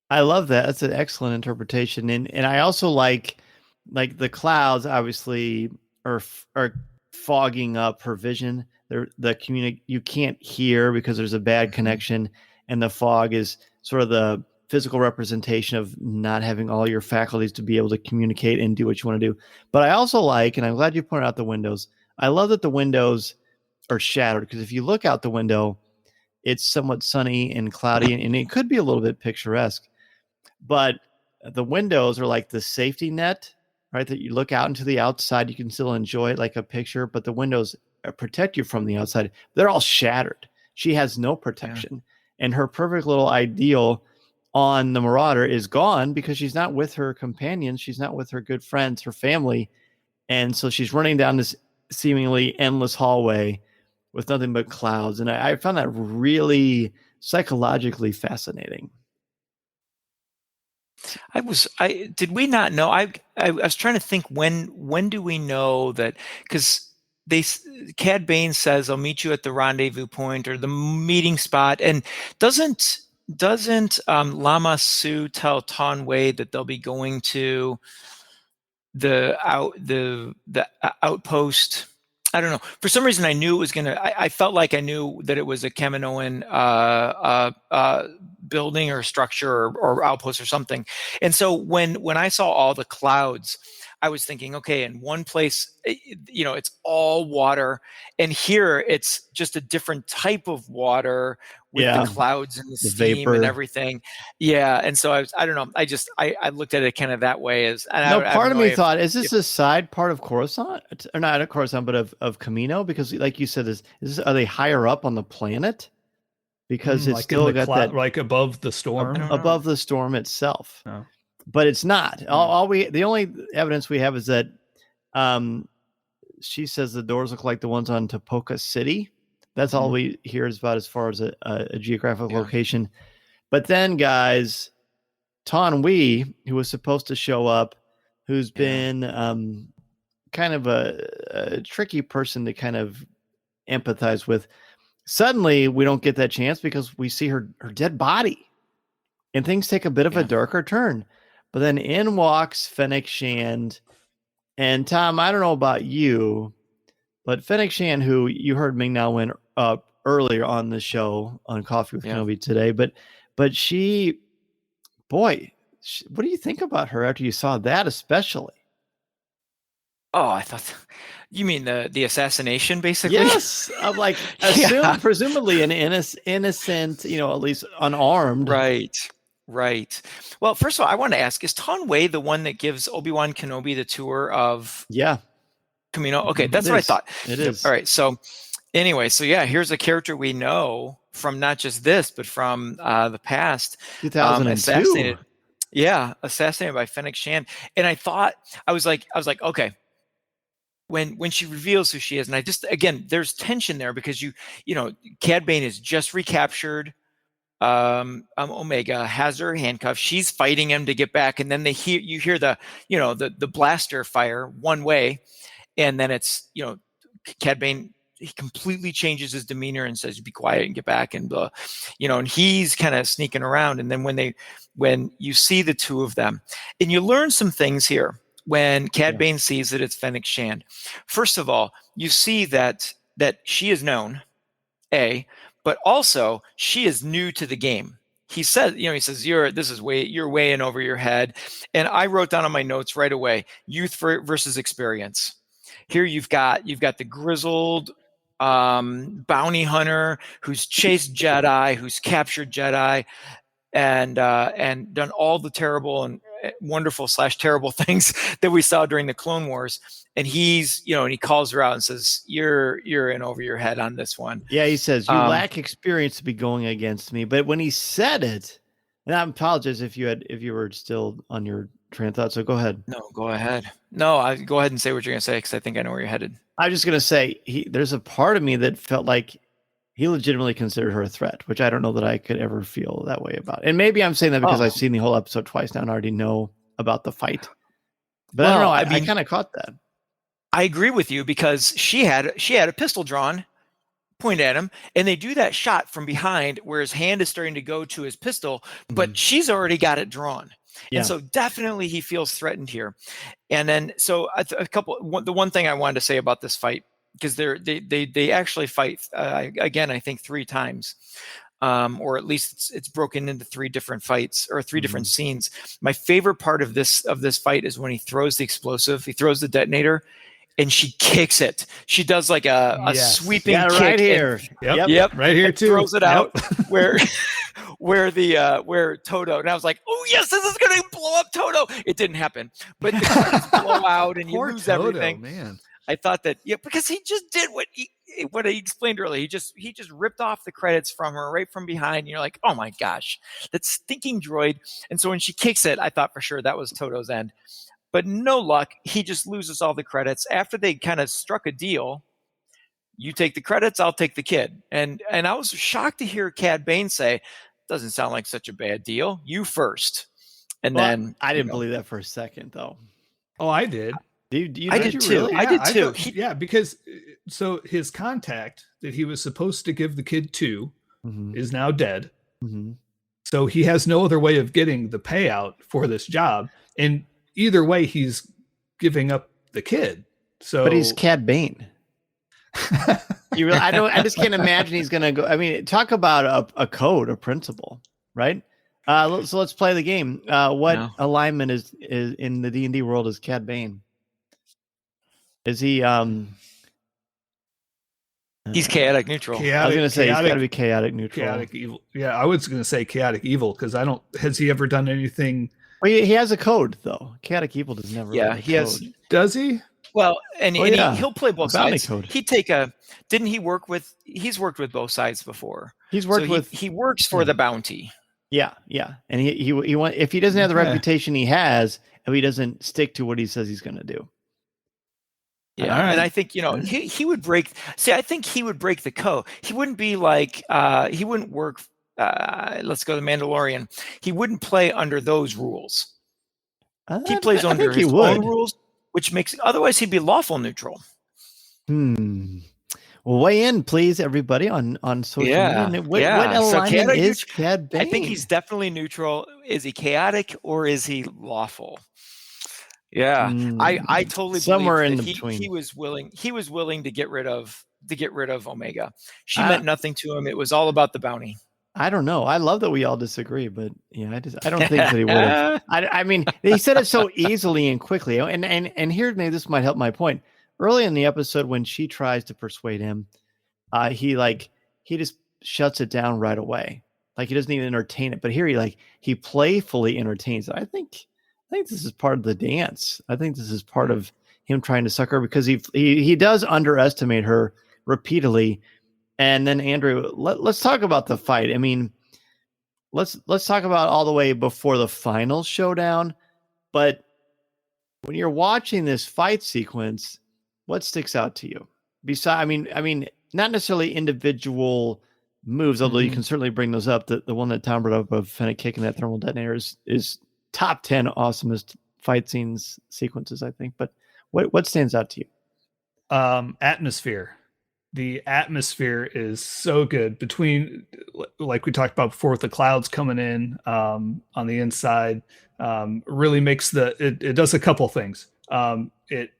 I love that. That's an excellent interpretation. And I also like the clouds obviously are fogging up her vision. You can't hear because there's a bad connection, and the fog is sort of the physical representation of not having all your faculties to be able to communicate and do what you want to do. But I also like, and I'm glad you pointed out the windows. I love that the windows are shattered, because if you look out the window, it's somewhat sunny and cloudy, and it could be a little bit picturesque, but the windows are like the safety net, right? That you look out into the outside, you can still enjoy it like a picture, but the windows protect you from the outside. They're all shattered. She has no protection, and her perfect little ideal on the Marauder is gone because she's not with her companions. She's not with her good friends, her family. And so she's running down this seemingly endless hallway with nothing but clouds. And I found that really psychologically fascinating. Did we not know? I was trying to think when do we know that, because Cad Bane says, I'll meet you at the rendezvous point or the meeting spot. And doesn't Lama Su tell Tonway that they'll be going to the outpost? I don't know. For some reason, I knew it was going to, I felt like I knew that it was a Kaminoan building or structure or outpost or something. And so when I saw all the clouds, I was thinking, okay, in one place, it's all water, and here it's just a different type of water with the clouds and the steam vapor and everything. Yeah, and so I don't know. I looked at it kind of that way as. And no, I part don't of know me if- thought, is this a side part of Coruscant, or not of Coruscant, but of Camino? Because, like you said, are they higher up on the planet? Because it's like still in the got that like above the storm. above the storm itself. No. But it's not. The only evidence we have is that she says the doors look like the ones on Topoka City. That's all we hear is about as far as a geographic location. But then, guys, Ton Wee, who was supposed to show up, who's been kind of a tricky person to kind of empathize with, suddenly we don't get that chance because we see her dead body. And things take a bit of a darker turn. But then in walks Fennec Shand. And Tom, I don't know about you, but Fennec Shand, who you heard Ming-Na Wen earlier on the show on Coffee with Kenobi today, but she, what do you think about her after you saw that, especially? Oh, I thought you mean the assassination, basically. Yes, I'm like, presumably an innocent, at least unarmed. Right. Well, first of all, I want to ask: is Ton Wei the one that gives Obi-Wan Kenobi the tour of Kamino? Okay, that's what I thought. It is. All right. So, anyway, here's a character we know from not just this, but from the past. 2002. Assassinated by Fennec Shand. And I was like, okay. When she reveals who she is, and there's tension there because Cad Bane is just recaptured. Omega has her handcuffed. She's fighting him to get back, and then you hear the blaster fire one way, and then it's Cad Bane. He completely changes his demeanor and says, "Be quiet and get back," and and he's kind of sneaking around. And then when you see the two of them, and you learn some things here. When Cad Bane sees that it's Fennec Shand, first of all, you see that she is known, but also she is new to the game. He says, you're way in over your head. And I wrote down on my notes right away, youth versus experience. Here you've got the grizzled bounty hunter who's chased Jedi, who's captured Jedi, and done all the terrible and wonderful / terrible things that we saw during the Clone Wars. And he's, and he calls her out and says, you're in over your head on this one. Yeah, he says, you lack experience to be going against me. But when he said it, and I apologize if you were still on your train of thought, so go ahead. No, go ahead. No, go ahead and say what you're going to say, because I think I know where you're headed. I'm just going to say, there's a part of me that felt like he legitimately considered her a threat, which I don't know that I could ever feel that way about. And maybe I'm saying that because I've seen the whole episode twice now and already know about the fight. But I don't know. I kind of caught that. I agree with you because she had a pistol drawn, pointed at him, and they do that shot from behind where his hand is starting to go to his pistol, but she's already got it drawn. Yeah. And so definitely he feels threatened here. And then so the one thing I wanted to say about this fight, because they actually fight again, I think 3 times. Or at least it's broken into 3 different fights or 3 different scenes. My favorite part of this fight is when he throws the explosive, he throws the detonator, and she kicks it. She does like a sweeping kick right here. Yep, right here too. Throws it out where Toto. And I was like, oh yes, this is going to blow up Toto. It didn't happen, but the credits blow out and you lose Toto, everything. Man. I thought that because he just did what he explained earlier. He just ripped off the credits from her right from behind. And you're like, oh my gosh, that stinking droid. And so when she kicks it, I thought for sure that was Toto's end. But no luck. He just loses all the credits. After they kind of struck a deal, you take the credits, I'll take the kid. And I was shocked to hear Cad Bane say, doesn't sound like such a bad deal. You first. And then I didn't believe that for a second, though. Oh, I did. I did too. Really? I did too. Because so his contact that he was supposed to give the kid to is now dead. Mm-hmm. So he has no other way of getting the payout for this job. And either way, he's giving up the kid. So, but he's Cad Bane. I just can't imagine he's going to go. I mean, talk about a code, a principle, right? So let's play the game. What alignment is in the D&D world is Cad Bane? Is he? He's chaotic neutral. I was gonna say he's got to be chaotic neutral. Chaotic evil. Yeah, I was gonna say chaotic evil because I don't. Has he ever done anything? Well, he has a code though. Chaotic evil does never. Yeah, have a he code. has. Does he? Well, and yeah. he'll play both Bounty sides. code. He'd take a. Didn't he work with? He's worked with both sides before. He's worked with. He works for the bounty. Yeah, and he want if he doesn't have the reputation he has, if he doesn't stick to what he says he's going to do. Yeah, and I think he would break. See, I think he would break the code. He wouldn't be like he wouldn't work. Let's go to Mandalorian. He wouldn't play under those rules. He plays under his own rules, which makes otherwise he'd be lawful neutral. Well, weigh in, please, everybody, on social media. What alignment is Cad Bane? I think he's definitely neutral. Is he chaotic or is he lawful? Yeah, I totally somewhere in between. He was willing to get rid of Omega. She meant nothing to him. It was all about the bounty. I don't know. I love that we all disagree, but I don't think that he would have. I mean, he said it so easily and quickly. And here, maybe this might help my point. Early in the episode, when she tries to persuade him, he just shuts it down right away. Like he doesn't even entertain it. But here he playfully entertains it. I think this is part of the dance. I think this is part of him trying to suck her because he does underestimate her repeatedly. And then Andrew, let's talk about the fight. I mean, let's talk about all the way before the final showdown. But when you're watching this fight sequence, what sticks out to you? Besides, I mean, not necessarily individual moves, although you can certainly bring those up. The one that Tom brought up of Fennec kicking that thermal detonator is top 10 awesomest fight scenes sequences, I think. But what stands out to you? Atmosphere. The atmosphere is so good between, like we talked about before, with the clouds coming in on the inside. Really makes it does a couple things. It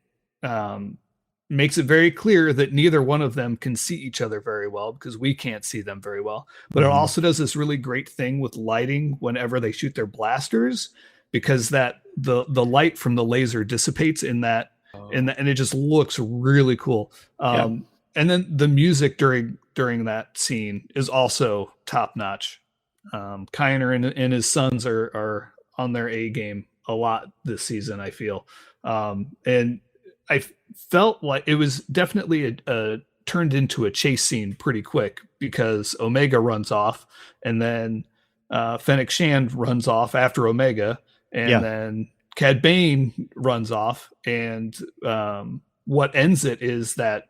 makes it very clear that neither one of them can see each other very well because we can't see them very well. But it also does this really great thing with lighting whenever they shoot their blasters, because that the light from the laser dissipates in that, and it just looks really cool. And then the music during that scene is also top notch. Kiner and his sons are on their A game a lot this season, I feel. And I felt like it was definitely turned into a chase scene pretty quick because Omega runs off and then Fennec Shand runs off after Omega, and then Cad Bane runs off, and what ends it is that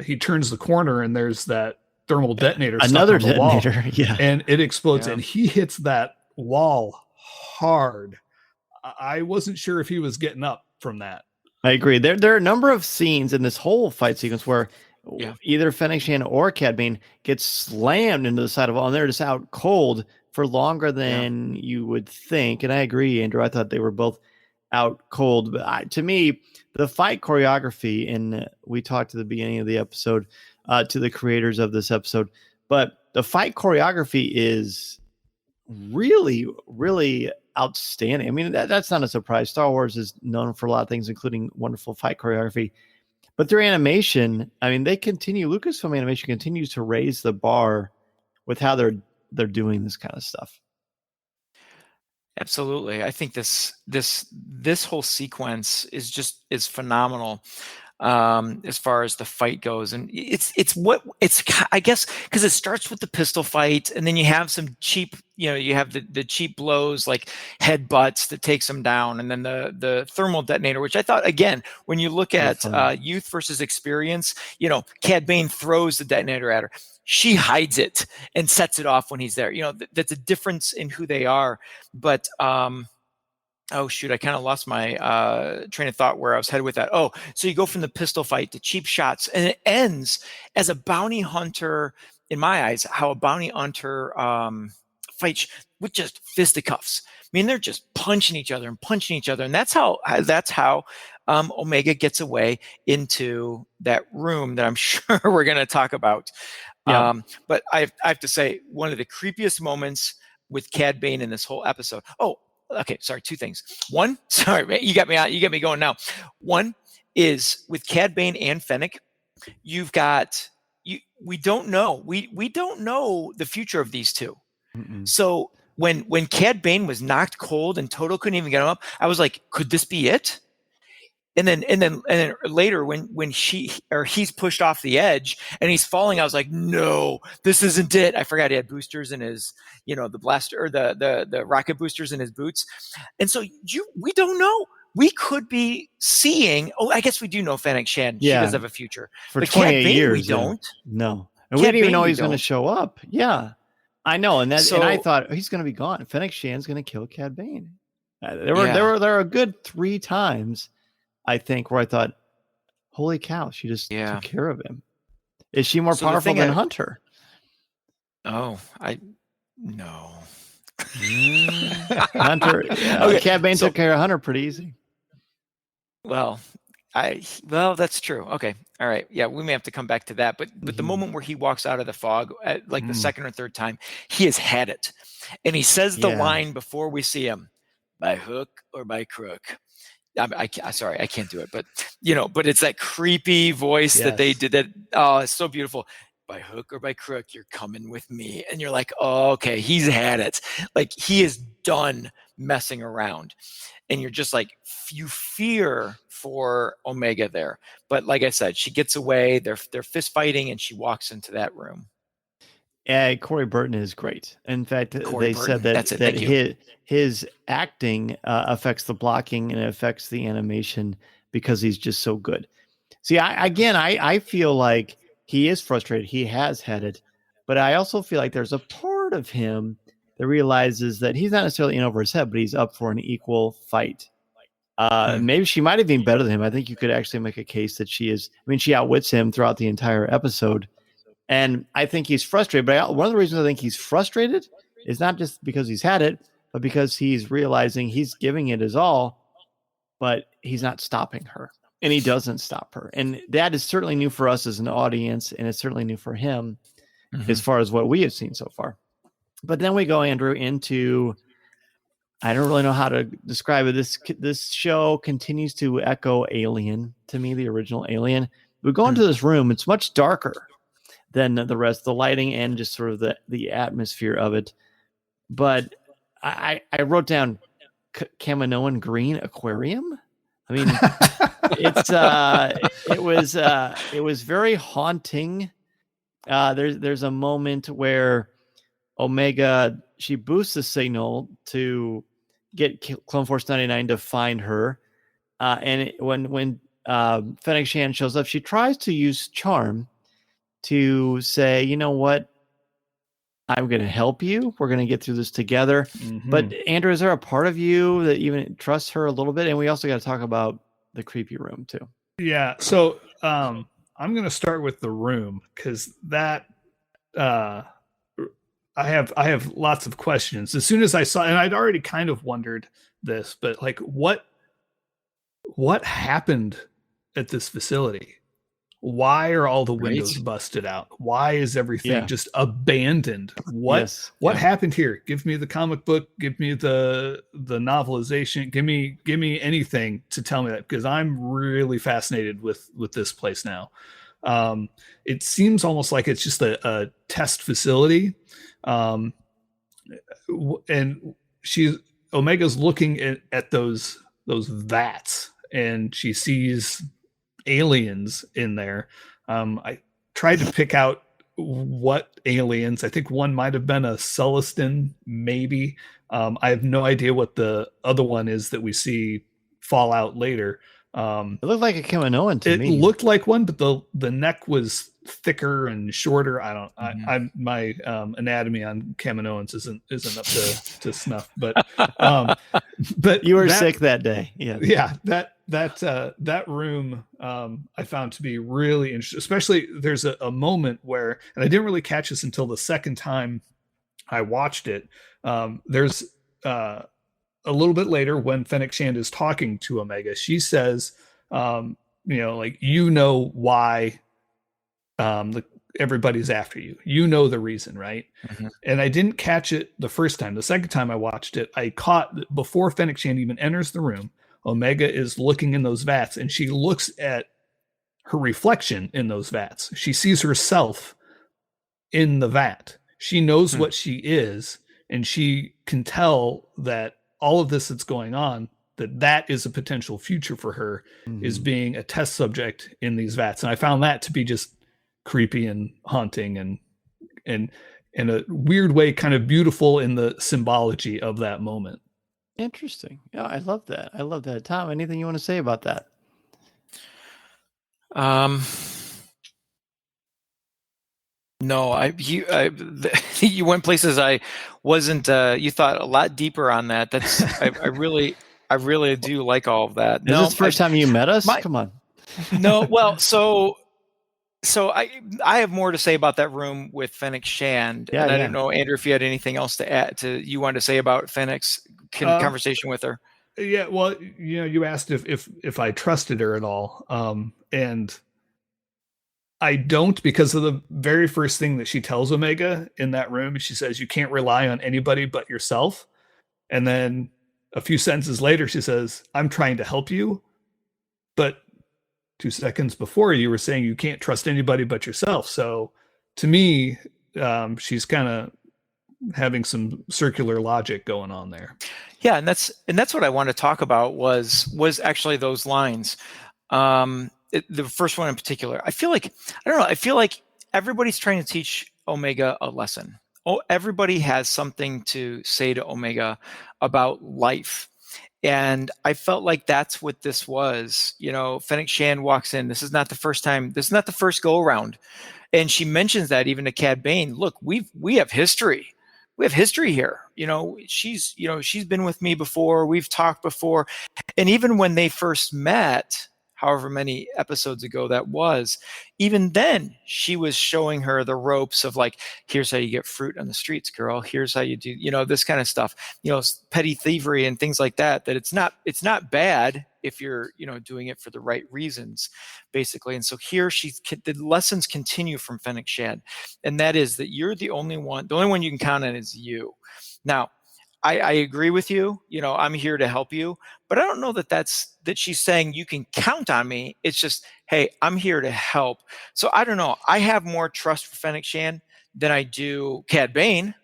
he turns the corner and there's that thermal detonator, another stuck on the detonator, wall, and it explodes, and he hits that wall hard. I wasn't sure if he was getting up from that. I agree. There are a number of scenes in this whole fight sequence where either Fennec Shand or Cad Bane gets slammed into the side of the wall, and they're just out cold for longer than you would think. And I agree, Andrew. I thought they were both out cold. But to me, the fight choreography, and we talked at the beginning of the episode to the creators of this episode, but the fight choreography is really, really outstanding. I mean, that's not a surprise. Star Wars is known for a lot of things, including wonderful fight choreography. But their animation, I mean, Lucasfilm Animation continues to raise the bar with how they're doing this kind of stuff. Absolutely. I think this whole sequence is phenomenal. As far as the fight goes, and it's I guess because it starts with the pistol fight, and then you have some cheap, you have the cheap blows like headbutts that takes them down, and then the thermal detonator, which I thought, again, when you look at youth versus experience, Cad Bane throws the detonator at her, she hides it and sets it off when he's there. That's a difference in who they are. But oh shoot, I kind of lost my train of thought where I was headed with that. Oh, so you go from the pistol fight to cheap shots, and it ends as a bounty hunter, in my eyes, how a bounty hunter fights with just fisticuffs. I mean, they're just punching each other, and that's how Omega gets away into that room that I'm sure we're going to talk about. Yeah. But I have to say, one of the creepiest moments with Cad Bane in this whole episode. Oh, okay, sorry, two things. One, sorry, man, you got me going now. One, is with Cad Bane and Fennec, you've got we don't know. We don't know the future of these two. Mm-mm. So when Cad Bane was knocked cold and Toto couldn't even get him up, I was like, could this be it? And then later when he's pushed off the edge and he's falling, I was like, no, this isn't it. I forgot he had boosters in his, the blaster or the rocket boosters in his boots. And so we don't know. We could be seeing. Oh, I guess we do know Fennec Shand. Yeah. She does have a future. For but 28 Cad Bane, years, we yeah. don't. No, and Cad we didn't even Bane, know we he's going to don't. show up. Yeah, I know, and So- I thought he's going to be gone. Fennec Shand's going to kill Cad Bane. There Yeah. were a good 3 times, I think, where I thought, holy cow, she just Yeah. took care of him. Is she more So the powerful thing than I- Hunter? No. Hunter, Okay, Cad Bane so- took care of Hunter pretty easy. Well, that's true. Okay. All right. Yeah, we may have to come back to that. But the Mhm. moment where he walks out of the fog, at like the Mm. second or third time, he has had it. And he says the Yeah. line before we see him, by hook or by crook. Sorry, I can't do it. But, but it's that creepy voice that they Yes. did that. Oh, it's so beautiful. By hook or by crook, you're coming with me. And you're like, oh, okay, he's had it. Like he is done messing around. And you're just like, you fear for Omega there. But like I said, she gets away. They're fist fighting, and she walks into that room. Yeah, Corey Burton is great. In fact, Corey they said Burton, that that's it, thank you. his acting affects the blocking and it affects the animation because he's just so good. See, I feel like he is frustrated. He has had it, but I also feel like there's a part of him that realizes that he's not necessarily in over his head, but he's up for an equal fight. Maybe she might have been better than him. I think you could actually make a case that she is. I mean, she outwits him throughout the entire episode. And I think he's frustrated. But one of the reasons I think he's frustrated is not just because he's had it, but because he's realizing he's giving it his all, but he's not stopping her. And he doesn't stop her. And that is certainly new for us as an audience. And it's certainly new for him as far as what we have seen so far. But then we go, Andrew, into, I don't really know how to describe it. This show continues to echo Alien to me, the original Alien. We go into this room. It's much darker than the rest, the lighting and just sort of the atmosphere of it. But I wrote down Kaminoan green aquarium. I mean, it was very haunting. There's a moment where Omega, she boosts the signal to get Clone Force 99 to find her. And when Fennec Shand shows up, she tries to use charm to say, you know what? I'm going to help you. We're going to get through this together. Mhm. But Andrew, is there a part of you that even trusts her a little bit? And we also got to talk about the creepy room too. Yeah. So I'm going to start with the room because that I have lots of questions. As soon as I saw, and I'd already kind of wondered this, but like what happened at this facility? Why are all the windows busted out? Why is everything just abandoned? What happened here? Give me the comic book. Give me the novelization. Give me anything to tell me that, because I'm really fascinated with this place now. It seems almost like it's just a test facility, and Omega's looking at those vats, and she sees aliens in there. I tried to pick out what aliens. I think one might have been a Celestin, maybe. I have no idea what the other one is that we see fall out later. It looked like a Kaminoan to me. It looked like one, but the neck was thicker and shorter. My anatomy on Kaminoans isn't up to snuff, but you were sick that day. Yeah. That room I found to be really interesting. Especially there's a moment where, and I didn't really catch this until the second time I watched it. There's a little bit later when Fennec Shand is talking to Omega, she says, why everybody's after you. You know the reason, right? Mm-hmm. And I didn't catch it the first time. The second time I watched it, I caught, before Fennec Shand even enters the room, Omega is looking in those vats, and she looks at her reflection in those vats. She sees herself in the vat. She knows what she is, and she can tell that all of this that's going on, that is a potential future for her, is being a test subject in these vats. And I found that to be just creepy and haunting, and in a weird way, kind of beautiful in the symbology of that moment. Interesting. Yeah, I love that. I love that. Tom, anything you want to say about that? No, you went places I wasn't. You thought a lot deeper on that. That's I really do like all of that. Is this the first time you met us? Come on. No, well, so I have more to say about that room with Fennec Shand, and I didn't know, Andrew, if you had anything else to add you wanted to say about Fennec's conversation with her. Yeah, well, you asked if I trusted her at all, and I don't, because of the very first thing that she tells Omega in that room. She says, "You can't rely on anybody but yourself," and then a few sentences later, she says, "I'm trying to help you," but 2 seconds before you were saying you can't trust anybody but yourself. So to me, she's kind of having some circular logic going on there. Yeah, and that's what I want to talk about was actually those lines. The first one in particular. I feel like everybody's trying to teach Omega a lesson. Oh, everybody has something to say to Omega about life. And I felt like that's what this was. Fennec Shand walks in. This is not the first time. This is not the first go around. And she mentions that even to Cad Bane. Look, we have history. We have history here. She's been with me before. We've talked before. And even when they first met, however many episodes ago that was, even then she was showing her the ropes of like, here's how you get fruit on the streets, girl. Here's how you do, this kind of stuff, petty thievery and things like that, that it's not bad if you're, doing it for the right reasons, basically. And so here the lessons continue from Fennec Shand. And that is that you're the only one you can count on is you. Now, I agree with you. I'm here to help you, but I don't know that she's saying you can count on me. It's just, hey, I'm here to help. So I don't know. I have more trust for Fennec Shand than I do Cad Bane,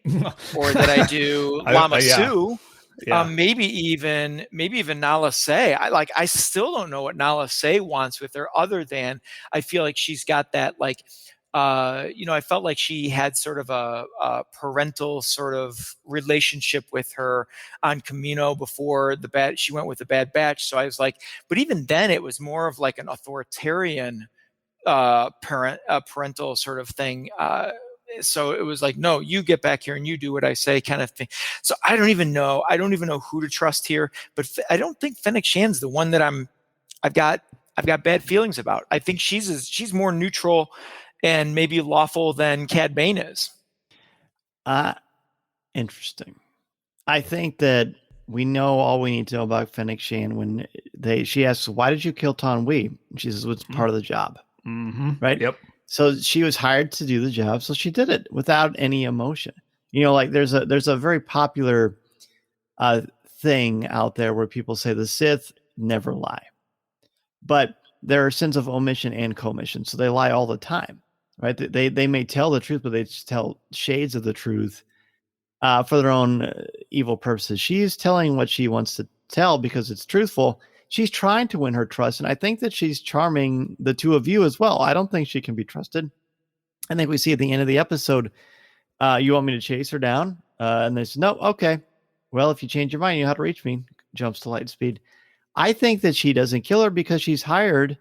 or that I do Lama Su. Yeah. Maybe even Nala Se. I still don't know what Nala Se wants with her, other than I feel like she's got that I felt like she had sort of a parental sort of relationship with her on Kamino before she went with the Bad Batch. So I was like, but even then it was more of like an authoritarian parental sort of thing. So it was like, no, you get back here and you do what I say, kind of thing. So I don't even know who to trust here, but I don't think Fennec Shand's the one that I've got bad feelings about. I think she's more neutral and maybe lawful than Cad Bane is. Interesting. I think that we know all we need to know about Fennec Shand when she asks, "Why did you kill Ton Wee?" She says, "What's part of the job?" Mm-hmm. Right? Yep. So she was hired to do the job, so she did it without any emotion. There's a very popular thing out there where people say the Sith never lie, but there are sins of omission and commission, so they lie all the time. Right? They may tell the truth, but they just tell shades of the truth for their own evil purposes. She's telling what she wants to tell because it's truthful. She's trying to win her trust, and I think that she's charming the two of you as well. I don't think she can be trusted. I think we see at the end of the episode, you want me to chase her down? And they say, no, okay. Well, if you change your mind, you know how to reach me. Jumps to light speed. I think that she doesn't kill her because she's hired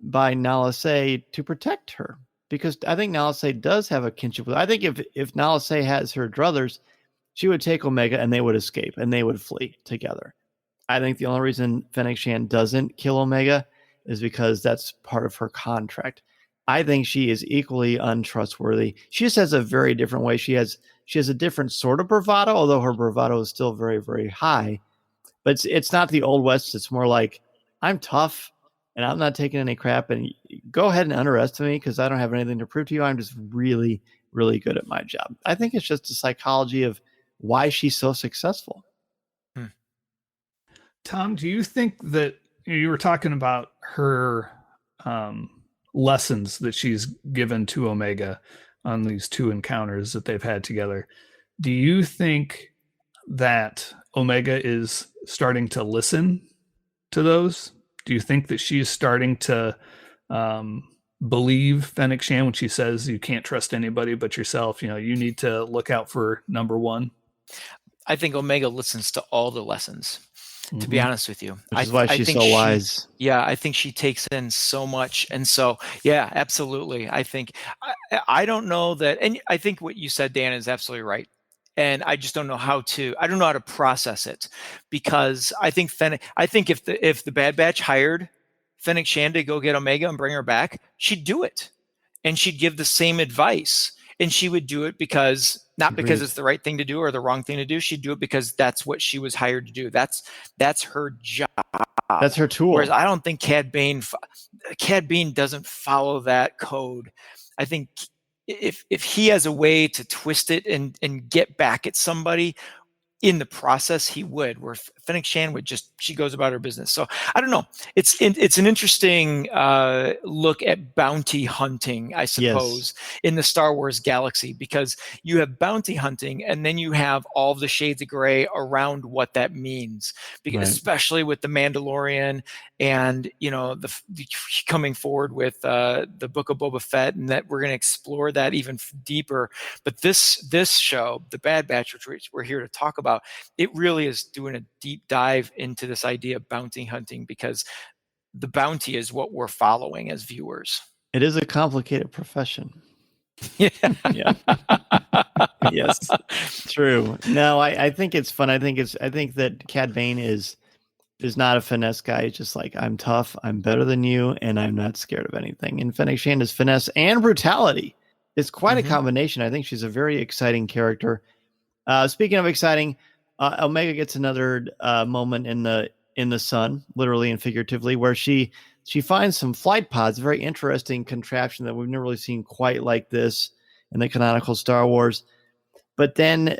by Nala Se to protect her, because I think Nala Se does have a kinship with her. I think if Nala Se has her druthers, she would take Omega and they would escape and they would flee together. I think the only reason Fennec Shand doesn't kill Omega is because that's part of her contract. I think she is equally untrustworthy. She just has a very different way. She has a different sort of bravado, although her bravado is still very, very high. But it's not the Old West. It's more like, I'm tough and I'm not taking any crap, and go ahead and underestimate me because I don't have anything to prove to you. I'm just really, really good at my job. I think it's just the psychology of why she's so successful. Tom, do you think that you were talking about her lessons that she's given to Omega on these 2 encounters that they've had together? Do you think that Omega is starting to listen to those? Do you think that she's starting to believe Fennec Shand when she says you can't trust anybody but yourself? You need to look out for number one. I think Omega listens to all the lessons, to be honest with you. Which is why she's so wise. Yeah, I think she takes in so much. And so, yeah, absolutely. I think, I don't know that, and I think what you said, Dan, is absolutely right. And I just don't know how to process it, because I think if the Bad Batch hired Fennec Shand to go get Omega and bring her back, she'd do it. And she'd give the same advice. And she would do it not because it's the right thing to do or the wrong thing to do. She'd do it because that's what she was hired to do. That's her job. That's her tool. Whereas I don't think Cad Bane doesn't follow that code. I think if he has a way to twist it and get back at somebody in the process, he would. Where Fennec Shand she goes about her business. So I don't know. It's an interesting look at bounty hunting, I suppose, in the Star Wars galaxy, because you have bounty hunting and then you have all of the shades of gray around what that means, because especially with the Mandalorian and the coming forward with the Book of Boba Fett, and that we're going to explore that even deeper. But this show, The Bad Batch, which we're here to talk about, it really is doing a deep dive into this idea of bounty hunting, because the bounty is what we're following as viewers. It is a complicated profession. Yeah. Yes. True. No, I think it's fun. I think that Cad Bane is not a finesse guy. It's just like, I'm tough, I'm better than you, and I'm not scared of anything. And Fennec Shand is finesse and brutality. It's quite a combination. I think she's a very exciting character. Speaking of exciting, Omega gets another moment in the sun, literally and figuratively, where she finds some flight pods, a very interesting contraption that we've never really seen quite like this in the canonical Star Wars. But then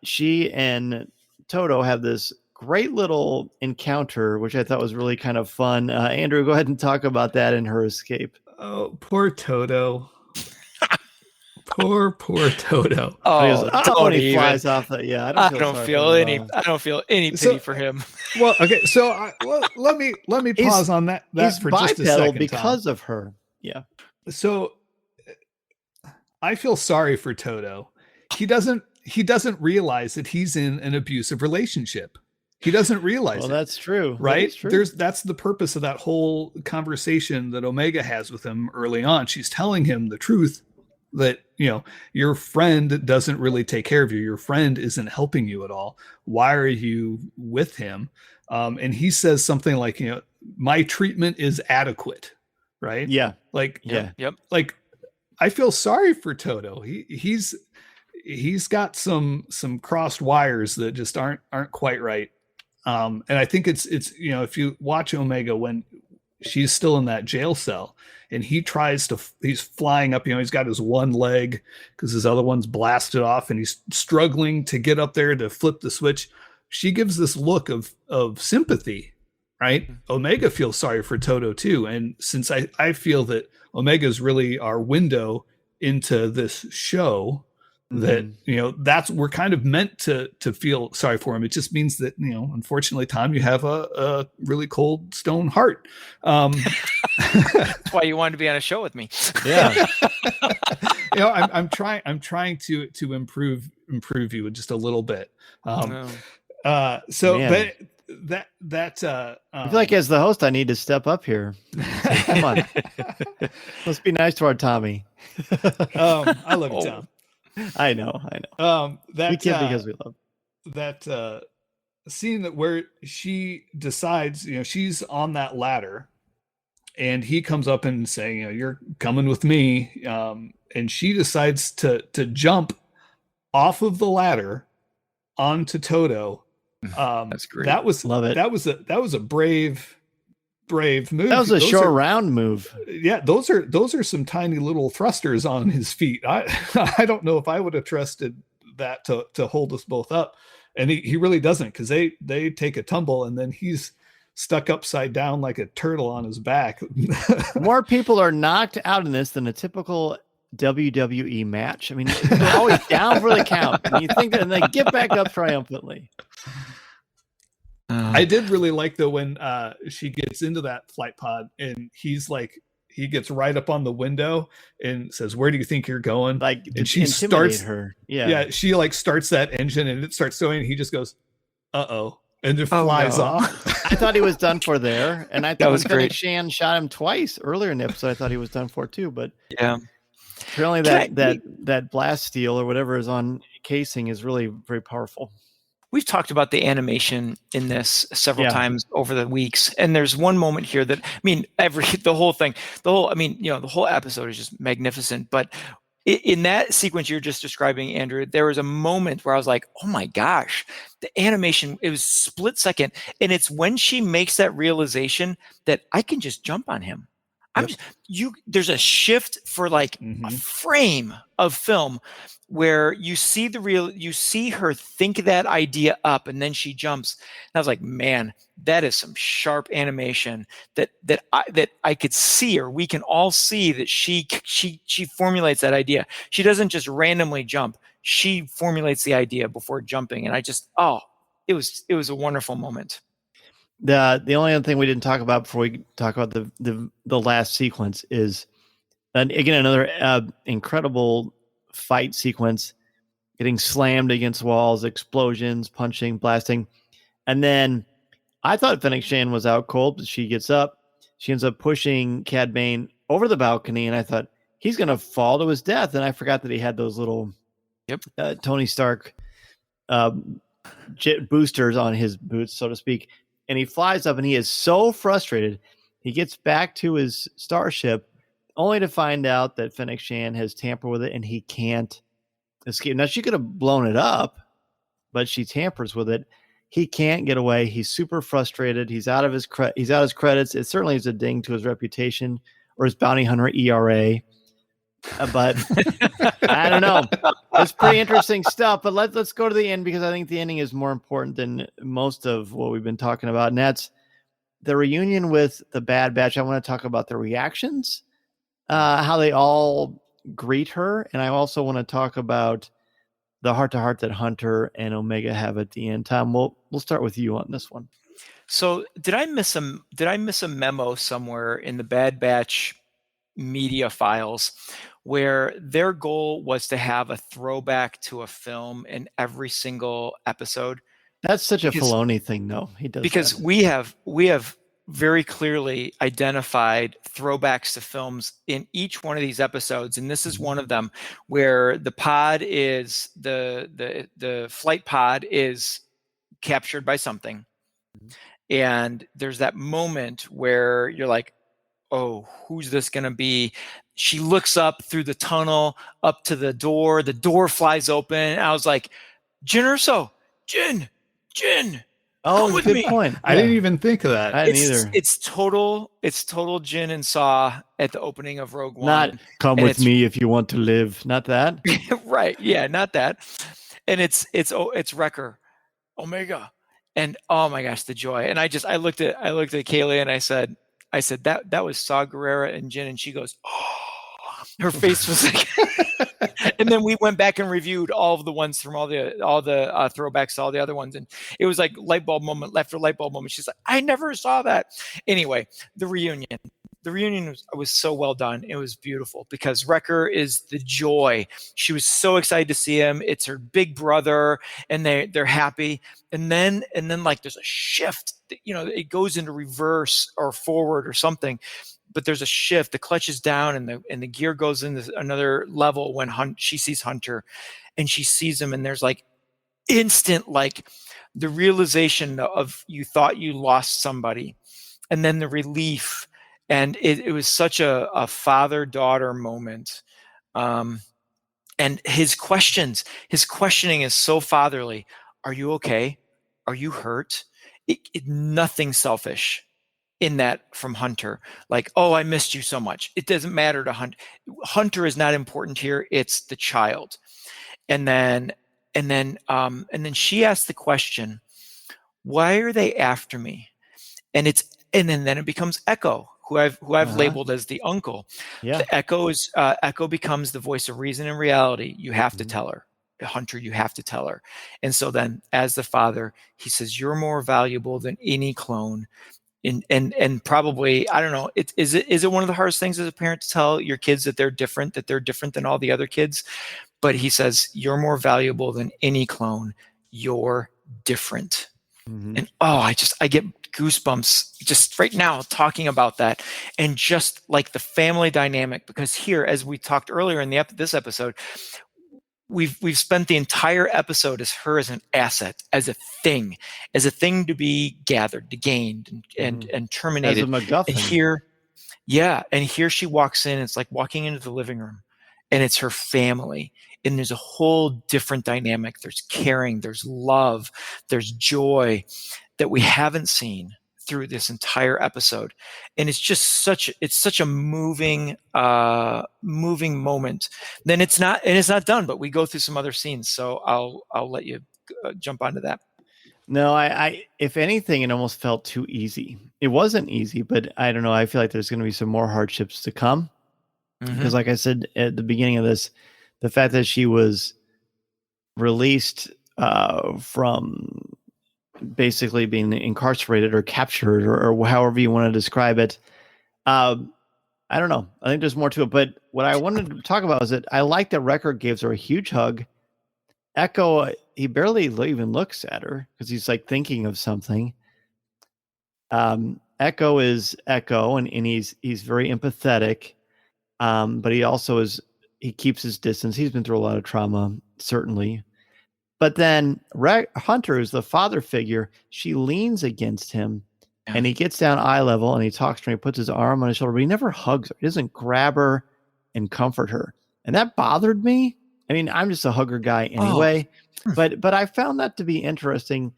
she and Toto have this great little encounter, which I thought was really kind of fun. Andrew, go ahead and talk about that and her escape. Oh, poor Toto. Poor Toto. When he flies off that. Yeah, I don't feel any pity for him. Well, okay, so let me pause on that for just a second. Because of her. Yeah. So I feel sorry for Toto. He doesn't realize that he's in an abusive relationship. He doesn't realize it. That's true. Right? That's the purpose of that whole conversation that Omega has with him early on. She's telling him the truth that, your friend doesn't really take care of you. Your friend isn't helping you at all. Why are you with him? And he says something like, my treatment is adequate. Right. Yeah. Like, Yep. Like, I feel sorry for Toto. He's got some crossed wires that just aren't quite right. And I think it's if you watch Omega when she's still in that jail cell and he's flying up, he's got his one leg because his other one's blasted off and he's struggling to get up there to flip the switch. She gives this look of sympathy, right? Omega feels sorry for Toto too. And since I feel that Omega is really our window into this show, that that's, we're kind of meant to feel sorry for him. It just means that unfortunately, Tom, you have a really cold stone heart. That's why you wanted to be on a show with me. Yeah. I'm trying to improve you just a little bit. Man. But I feel like as the host I need to step up here. Come on. Let's be nice to our Tommy. I love you, Tom. I know. We kid because we love that scene where she decides, she's on that ladder and he comes up and saying, you're coming with me. And she decides to jump off of the ladder onto Toto. That's great. Love it. That was a brave move. That was a short round move. Yeah, those are some tiny little thrusters on his feet. I don't know if I would have trusted that to hold us both up. And he really doesn't, because they take a tumble and then he's stuck upside down like a turtle on his back. More people are knocked out in this than a typical WWE match. I mean, they're always down for the count, and you think that, and they get back up triumphantly. I did really like, though, when she gets into that flight pod and he's like, he gets right up on the window and says, "Where do you think you're going?" Like, and she starts her. Yeah, she like starts that engine and it starts going, and he just goes, "Uh-oh," and just flies off. I thought he was done for there, and I thought That was Fennec great. Shand shot him twice earlier in the episode. I thought he was done for too, but Yeah. apparently that blast steel or whatever is on casing is really very powerful. We've talked about the animation in this several Yeah. times over the weeks, and there's one moment here that, I mean, the whole episode is just magnificent. But in that sequence you're just describing, Andrew, there was a moment where I was like, "Oh my gosh, the animation!" It was split second, and it's when she makes that realization that I can just jump on him. There's a shift for like a frame of film where you see her think that idea up, and then she jumps. And I was like, man, that is some sharp animation that I could see, or we can all see, that she formulates that idea. She doesn't just randomly jump. She formulates the idea before jumping. And it was a wonderful moment. The only other thing we didn't talk about before we talk about the last sequence is, and again, another incredible fight sequence, getting slammed against walls, explosions, punching, blasting. And then I thought Fennec Shand was out cold, but she gets up. She ends up pushing Cad Bane over the balcony, and I thought he's going to fall to his death. And I forgot that he had those little Tony Stark jet boosters on his boots, so to speak. And he flies up, and he is so frustrated. He gets back to his starship, only to find out that Fennec Shand has tampered with it, and he can't escape. Now, she could have blown it up, but she tampers with it. He can't get away. He's super frustrated. He's out of his credits. It certainly is a ding to his reputation or his bounty hunter ERA. But I don't know. It's pretty interesting stuff. But let's go to the end, because I think the ending is more important than most of what we've been talking about. And that's the reunion with the Bad Batch. I want to talk about the reactions, how they all greet her. And I also want to talk about the heart-to-heart that Hunter and Omega have at the end. Tom, we'll start with you on this one. So did I miss a memo somewhere in the Bad Batch media files where their goal was to have a throwback to a film in every single episode? That's such a Filoni thing, though. He does, because that. we have very clearly identified throwbacks to films in each one of these episodes, and this is one of them, where the pod is the flight pod is captured by something, and there's that moment where you're like, oh, who's this going to be? She looks up through the tunnel, up to the door flies open. I was like, Jyn Erso, Jyn. Oh, good point. I didn't even think of that. I didn't either. It's total Jyn and Saw at the opening of Rogue One. Not come with me if you want to live. Not that. Right. Yeah, not that. And it's Wrecker, Omega. And oh my gosh, the joy. And I looked at Kaylee and I said that was Saw Gerrera and Jyn, and she goes, oh, her face was like, and then we went back and reviewed all of the ones from all the throwbacks to all the other ones, and it was like light bulb moment after light bulb moment. She's like, I never saw that. Anyway, the reunion was so well done. It was beautiful because Wrecker is the joy. She was so excited to see him. It's her big brother, and they're happy. And then like there's a shift. It goes into reverse or forward or something, but there's a shift. The clutch is down, and the gear goes into another level when she sees Hunter, and she sees him, and there's like instant, like the realization of you thought you lost somebody, and then the relief. And it was such a father-daughter moment. And his questioning is so fatherly. Are you okay? Are you hurt? Nothing selfish in that from Hunter. Like, oh, I missed you so much. It doesn't matter to Hunter. Hunter is not important here. It's the child. And then then she asked the question, why are they after me? And then it becomes Echo, who I've labeled as the uncle. Yeah. The Echo becomes the voice of reason and reality. You have to tell her, Hunter, you have to tell her. And so then as the father, he says, you're more valuable than any clone. And probably, I don't know, is it one of the hardest things as a parent to tell your kids that they're different than all the other kids? But he says, you're more valuable than any clone. You're different. And I get goosebumps just right now talking about that. And just like the family dynamic, because here, as we talked earlier in this episode, we've spent the entire episode as her as an asset, as a thing to be gathered, to gained, and terminated. As a MacGuffin. And here she walks in. It's like walking into the living room, and it's her family. And there's a whole different dynamic. There's caring, there's love, there's joy that we haven't seen through this entire episode. And it's just such a moving moment. Then it's not done, but we go through some other scenes. So I'll let you jump onto that. No, I if anything, it almost felt too easy. It wasn't easy, but I don't know. I feel like there's going to be some more hardships to come. Because like I said at the beginning of this, the fact that she was released from basically being incarcerated or captured or however you want to describe it, I don't know. I think there's more to it. But what I wanted to talk about is that I like that Wrecker gives her a huge hug. Echo, he barely even looks at her because he's like thinking of something. Echo is Echo, and he's very empathetic. But he also he keeps his distance. He's been through a lot of trauma, certainly. But then Hunter is the father figure. She leans against him, and he gets down eye level, and he talks to her. He puts his arm on his shoulder, but he never hugs her. He doesn't grab her and comfort her. And that bothered me. I mean, I'm just a hugger guy anyway, but I found that to be interesting.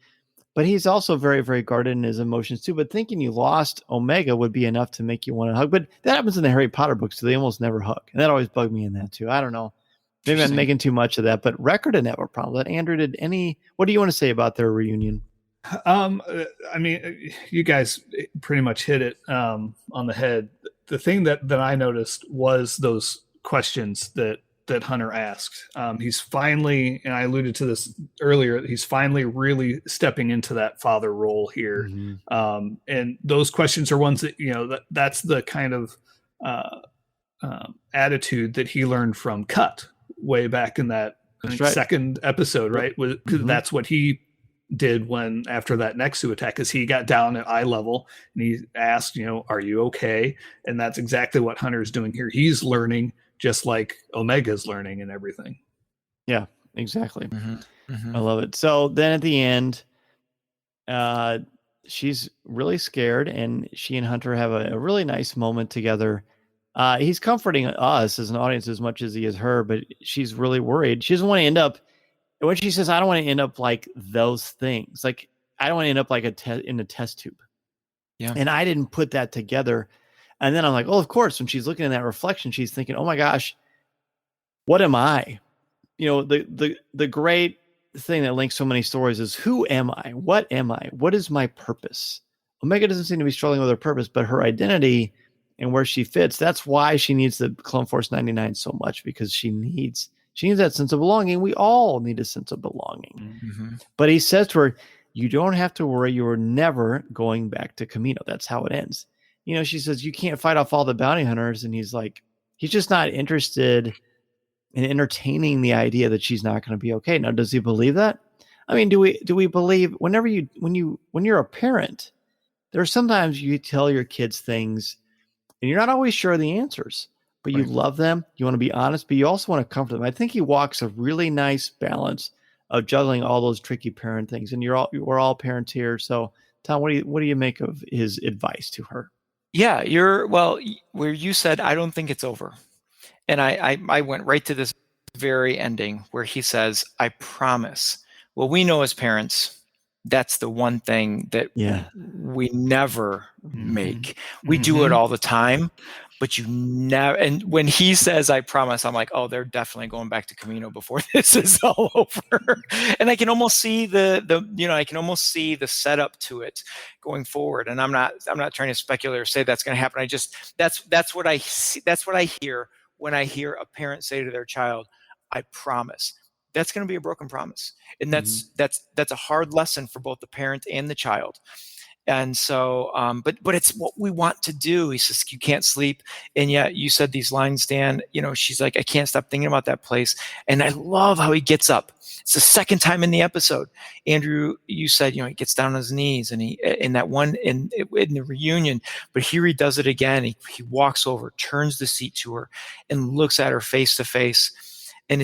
But he's also very, very guarded in his emotions too. But thinking you lost Omega would be enough to make you want to hug. But that happens in the Harry Potter books, so they almost never hug. And that always bugged me in that too. I don't know. Maybe I'm making too much of that. But Wrecker didn't have a problem. That Andrew what do you want to say about their reunion? I mean, you guys pretty much hit it on the head. The thing that I noticed was those questions that Hunter asked. He's finally, and I alluded to this earlier, he's finally really stepping into that father role here. And those questions are ones that, that's the kind of attitude that he learned from Cut way back in that second episode, right? That's what he did after that Nexu attack, is he got down at eye level and he asked, are you okay? And that's exactly what Hunter's doing here. He's learning just like Omega's learning and everything. Yeah, exactly. I love it. So then at the end, she's really scared, and she and Hunter have a really nice moment together. He's comforting us as an audience as much as he is her, but she's really worried. She doesn't want to end up, when she says, I don't want to end up like those things. Like, I don't want to end up like in a test tube. Yeah. And I didn't put that together. And then I'm like, oh, of course, when she's looking at that reflection, she's thinking, oh my gosh, what am I? The great thing that links so many stories is, who am I? What am I? What is my purpose? Omega doesn't seem to be struggling with her purpose, but her identity and where she fits, that's why she needs the Clone Force 99 so much, because she needs that sense of belonging. We all need a sense of belonging. But he says to her, you don't have to worry. You are never going back to Kamino. That's how it ends. She says, you can't fight off all the bounty hunters. And he's like, he's just not interested in entertaining the idea that she's not going to be okay. Now, does he believe that? I mean, do we believe when you're a parent, there's sometimes you tell your kids things and you're not always sure of the answers, but you love them. You want to be honest, but you also want to comfort them. I think he walks a really nice balance of juggling all those tricky parent things. And we're all parents here. So Tom, what do you make of his advice to her? Yeah, where you said, I don't think it's over. And I went right to this very ending where he says, I promise. Well, we know as parents, that's the one thing that we never make. We do it all the time, but you never. And when he says, "I promise," I'm like, "Oh, they're definitely going back to Kamino before this is all over." And I can almost see I can almost see the setup to it going forward. And I'm not trying to speculate or say that's going to happen. That's what I see. That's what I hear when I hear a parent say to their child, "I promise." That's going to be a broken promise, and that's a hard lesson for both the parent and the child. And so, but it's what we want to do. He says, "You can't sleep." And yet you said these lines, Dan, she's like, "I can't stop thinking about that place." And I love how he gets up. It's the second time in the episode. Andrew, you said, he gets down on his knees, and he, in that one, in the reunion, but here he does it again. He walks over, turns the seat to her, and looks at her face to face. And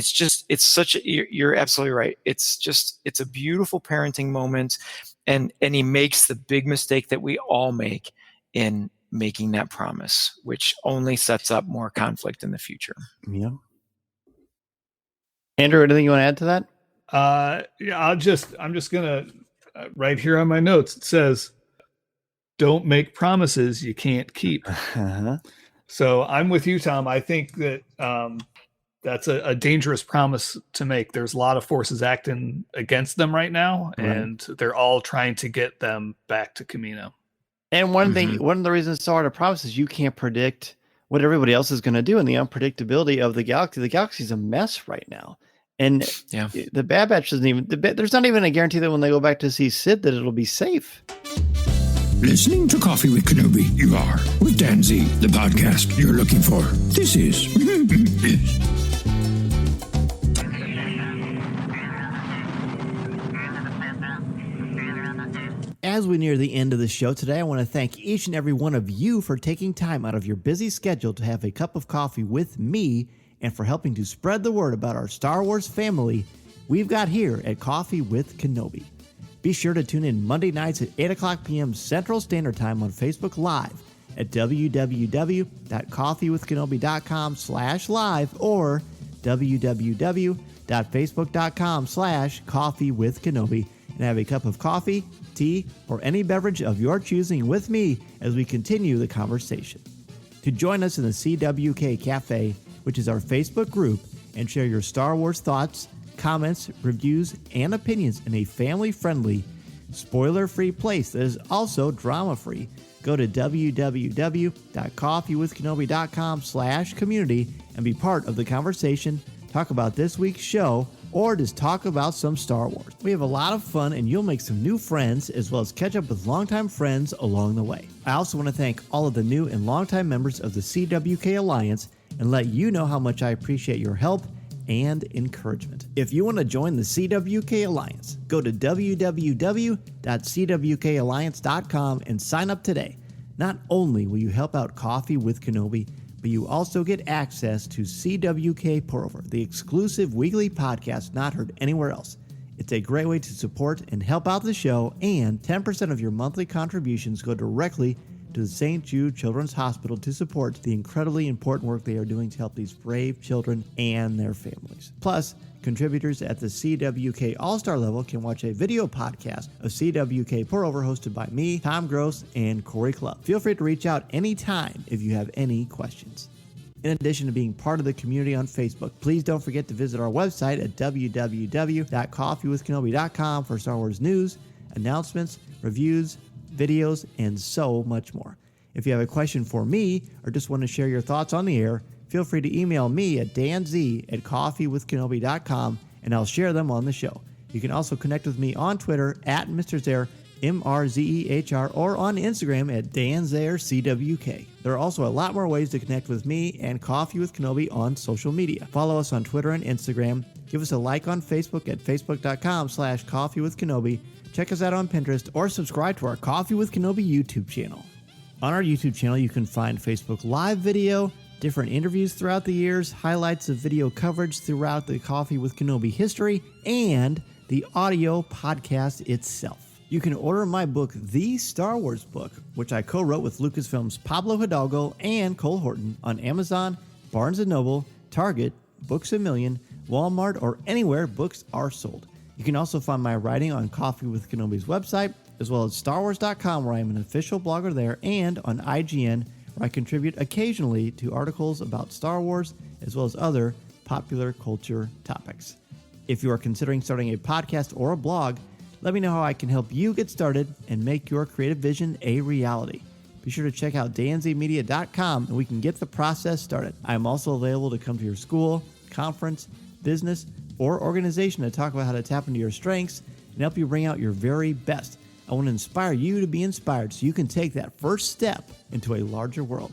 you're absolutely right. It's a beautiful parenting moment. And he makes the big mistake that we all make in making that promise, which only sets up more conflict in the future. Yeah. Andrew, anything you want to add to that? Yeah, I'm just gonna right here on my notes. It says, "Don't make promises you can't keep." Uh-huh. So I'm with you, Tom. I think that that's a dangerous promise to make. There's a lot of forces acting against them right now, and they're all trying to get them back to Kamino. And one of the reasons it's so hard to promise is you can't predict what everybody else is going to do, and the unpredictability of the galaxy. The galaxy's a mess right now. And the Bad Batch doesn't even, there's not even a guarantee that when they go back to see Sid that it'll be safe. Listening to Coffee with Kenobi, you are, with Dan Z, the podcast you're looking for. This is... As we near the end of the show today, I want to thank each and every one of you for taking time out of your busy schedule to have a cup of coffee with me and for helping to spread the word about our Star Wars family we've got here at Coffee with Kenobi. Be sure to tune in Monday nights at 8 o'clock p.m. Central Standard Time on Facebook Live at www.coffeewithkenobi.com/live or www.facebook.com/coffeewithkenobi and have a cup of coffee, tea, or any beverage of your choosing with me as we continue the conversation. To join us in the CWK Cafe, which is our Facebook group, and share your Star Wars thoughts, comments, reviews, and opinions in a family-friendly, spoiler-free place that is also drama-free, go to www.coffeewithkenobi.com/community and be part of the conversation, talk about this week's show, or just talk about some Star Wars. We have a lot of fun, and you'll make some new friends, as well as catch up with longtime friends along the way. I also want to thank all of the new and longtime members of the CWK Alliance and let you know how much I appreciate your help and encouragement. If you want to join the CWK Alliance, go to www.cwkalliance.com and sign up today. Not only will you help out Coffee with Kenobi, but you also get access to CWK Pour-Over, the exclusive weekly podcast not heard anywhere else. It's a great way to support and help out the show, and 10% of your monthly contributions go directly to the St. Jude Children's Hospital to support the incredibly important work they are doing to help these brave children and their families. Plus, contributors at the CWK All-Star level can watch a video podcast of CWK Pour-Over hosted by me, Tom Gross, and Corey Clubb. Feel free to reach out anytime if you have any questions. In addition to being part of the community on Facebook, please don't forget to visit our website at www.coffeewithkenobi.com for Star Wars news, announcements, reviews, videos, and so much more. If you have a question for me or just want to share your thoughts on the air, feel free to email me at danz@coffeewithkenobi.com and I'll share them on the show. You can also connect with me on Twitter at Mr. Zaire, MRZEHR, or on Instagram at DanZareCWK. There are also a lot more ways to connect with me and Coffee with Kenobi on social media. Follow us on Twitter and Instagram. Give us a like on Facebook at facebook.com/coffeewithkenobi. Check us out on Pinterest or subscribe to our Coffee with Kenobi YouTube channel. On our YouTube channel, you can find Facebook Live video, different interviews throughout the years, highlights of video coverage throughout the Coffee with Kenobi history, and the audio podcast itself. You can order my book, The Star Wars Book, which I co-wrote with Lucasfilm's Pablo Hidalgo and Cole Horton, on Amazon, Barnes & Noble, Target, Books A Million, Walmart, or anywhere books are sold. You can also find my writing on Coffee with Kenobi's website, as well as StarWars.com, where I am an official blogger there, and on IGN, where I contribute occasionally to articles about Star Wars as well as other popular culture topics. If you are considering starting a podcast or a blog, let me know how I can help you get started and make your creative vision a reality. Be sure to check out danzmedia.com and we can get the process started. I am also available to come to your school, conference, business, or organization to talk about how to tap into your strengths and help you bring out your very best. I want to inspire you to be inspired so you can take that first step into a larger world.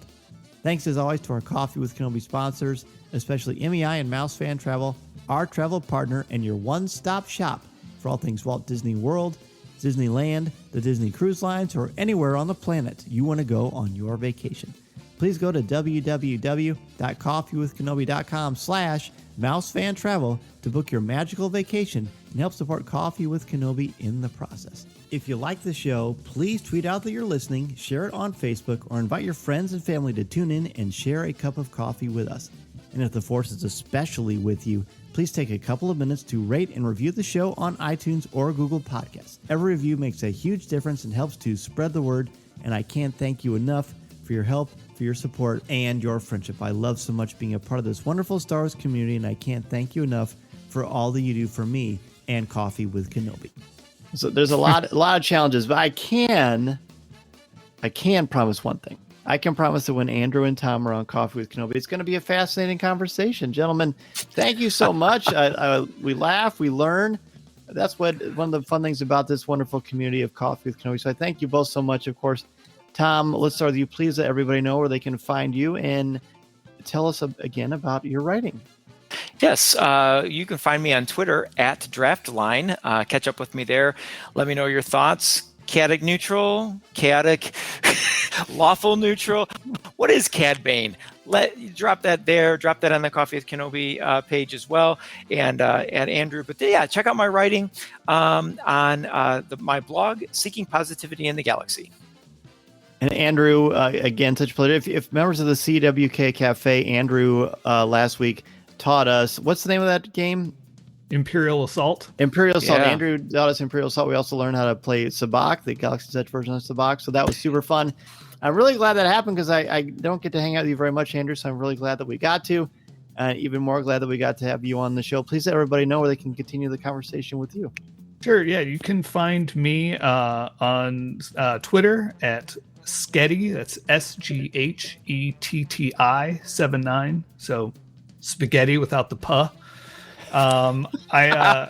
Thanks as always to our Coffee with Kenobi sponsors, especially MEI and Mouse Fan Travel, our travel partner and your one-stop shop for all things Walt Disney World, Disneyland, the Disney Cruise Lines, or anywhere on the planet you want to go on your vacation. Please go to www.coffeewithkenobi.com/mousefantravel to book your magical vacation and help support Coffee with Kenobi in the process. If you like the show, please tweet out that you're listening, share it on Facebook, or invite your friends and family to tune in and share a cup of coffee with us. And if the Force is especially with you, please take a couple of minutes to rate and review the show on iTunes or Google Podcasts. Every review makes a huge difference and helps to spread the word, and I can't thank you enough for your help, for your support, and your friendship. I love so much being a part of this wonderful Star Wars community, and I can't thank you enough for all that you do for me and Coffee with Kenobi. So there's a lot of challenges, but I can promise one thing. I can promise that when Andrew and Tom are on Coffee with Kenobi, it's going to be a fascinating conversation. Gentlemen, thank you so much. We laugh, we learn. That's one of the fun things about this wonderful community of Coffee with Kenobi. So I thank you both so much. Of course, Tom, let's start with you. Please let everybody know where they can find you and tell us again about your writing. Yes, you can find me on Twitter at Draftline. Catch up with me there. Let me know your thoughts. Chaotic neutral, chaotic, lawful neutral. What is Cad Bane? Drop that there. Drop that on the Coffee with Kenobi page as well, and Andrew. But yeah, check out my writing on my blog, Seeking Positivity in the Galaxy. And Andrew, again, such a pleasure. If members of the CWK Cafe, Andrew last week taught us, what's the name of that game? Imperial Assault. Imperial Assault. Yeah. Andrew taught us Imperial Assault. We also learned how to play Sabacc, the Galaxy's Edge version of Sabacc. So that was super fun. I'm really glad that happened because I don't get to hang out with you very much, Andrew. So I'm really glad that we got to. Even more glad that we got to have you on the show. Please let everybody know where they can continue the conversation with you. Sure. Yeah, you can find me on Twitter at Sketty. That's SGHETTI79. So spaghetti without the puh. I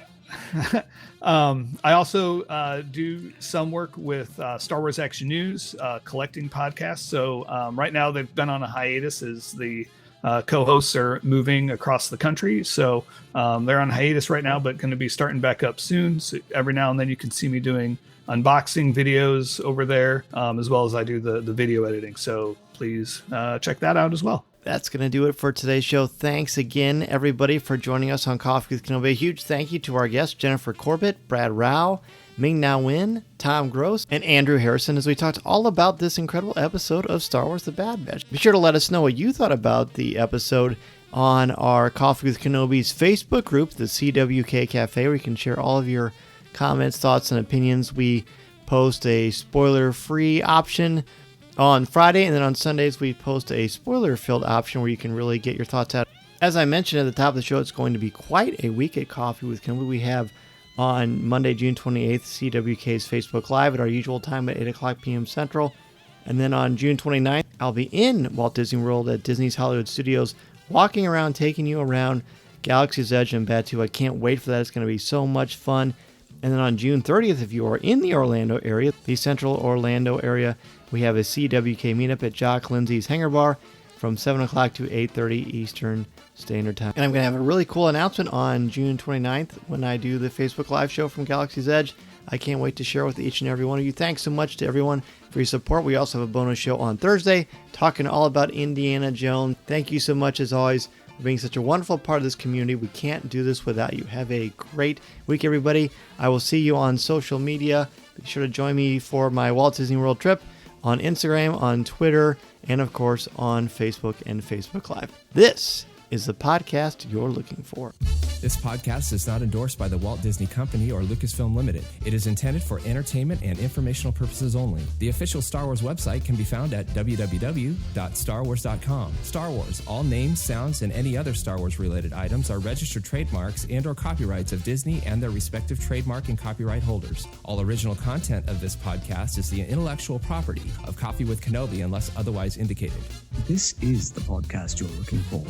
also do some work with Star Wars Action News, collecting podcasts. So right now they've been on a hiatus as the co-hosts are moving across the country. So they're on hiatus right now, but going to be starting back up soon. So every now and then you can see me doing unboxing videos over there, as well as I do the video editing. So please check that out as well. That's going to do it for today's show. Thanks again, everybody, for joining us on Coffee with Kenobi. A huge thank you to our guests, Jennifer Corbett, Brad Rau, Ming-Na Wen, Tom Gross, and Andrew Harrison, as we talked all about this incredible episode of Star Wars The Bad Batch. Be sure to let us know what you thought about the episode on our Coffee with Kenobi's Facebook group, the CWK Cafe, where you can share all of your comments, thoughts, and opinions. We post a spoiler-free option on Friday, and then on Sundays we post a spoiler-filled option where you can really get your thoughts out. As I mentioned at the top of the show, it's going to be quite a week at Coffee with Kenobi. We have on Monday, June 28th, CWK's Facebook Live at our usual time at 8 o'clock p.m. Central. And then on June 29th, I'll be in Walt Disney World at Disney's Hollywood Studios, walking around, taking you around Galaxy's Edge and Batuu. I can't wait for that. It's going to be so much fun. And then on June 30th, if you are in the Orlando area, the central Orlando area, we have a CWK meetup at Jock Lindsay's Hangar Bar from 7 o'clock to 8:30 Eastern Standard Time. And I'm going to have a really cool announcement on June 29th when I do the Facebook Live show from Galaxy's Edge. I can't wait to share with each and every one of you. Thanks so much to everyone for your support. We also have a bonus show on Thursday talking all about Indiana Jones. Thank you so much, as always, for being such a wonderful part of this community. We can't do this without you. Have a great week, everybody. I will see you on social media. Be sure to join me for my Walt Disney World trip on Instagram, on Twitter, and of course on Facebook and Facebook Live. This is the podcast you're looking for. This podcast is not endorsed by the Walt Disney Company or Lucasfilm Limited. It is intended for entertainment and informational purposes only. The official Star Wars website can be found at www.starwars.com. Star Wars, all names, sounds, and any other Star Wars related items are registered trademarks and or copyrights of Disney and their respective trademark and copyright holders. All original content of this podcast is the intellectual property of Coffee with Kenobi unless otherwise indicated. This is the podcast you're looking for.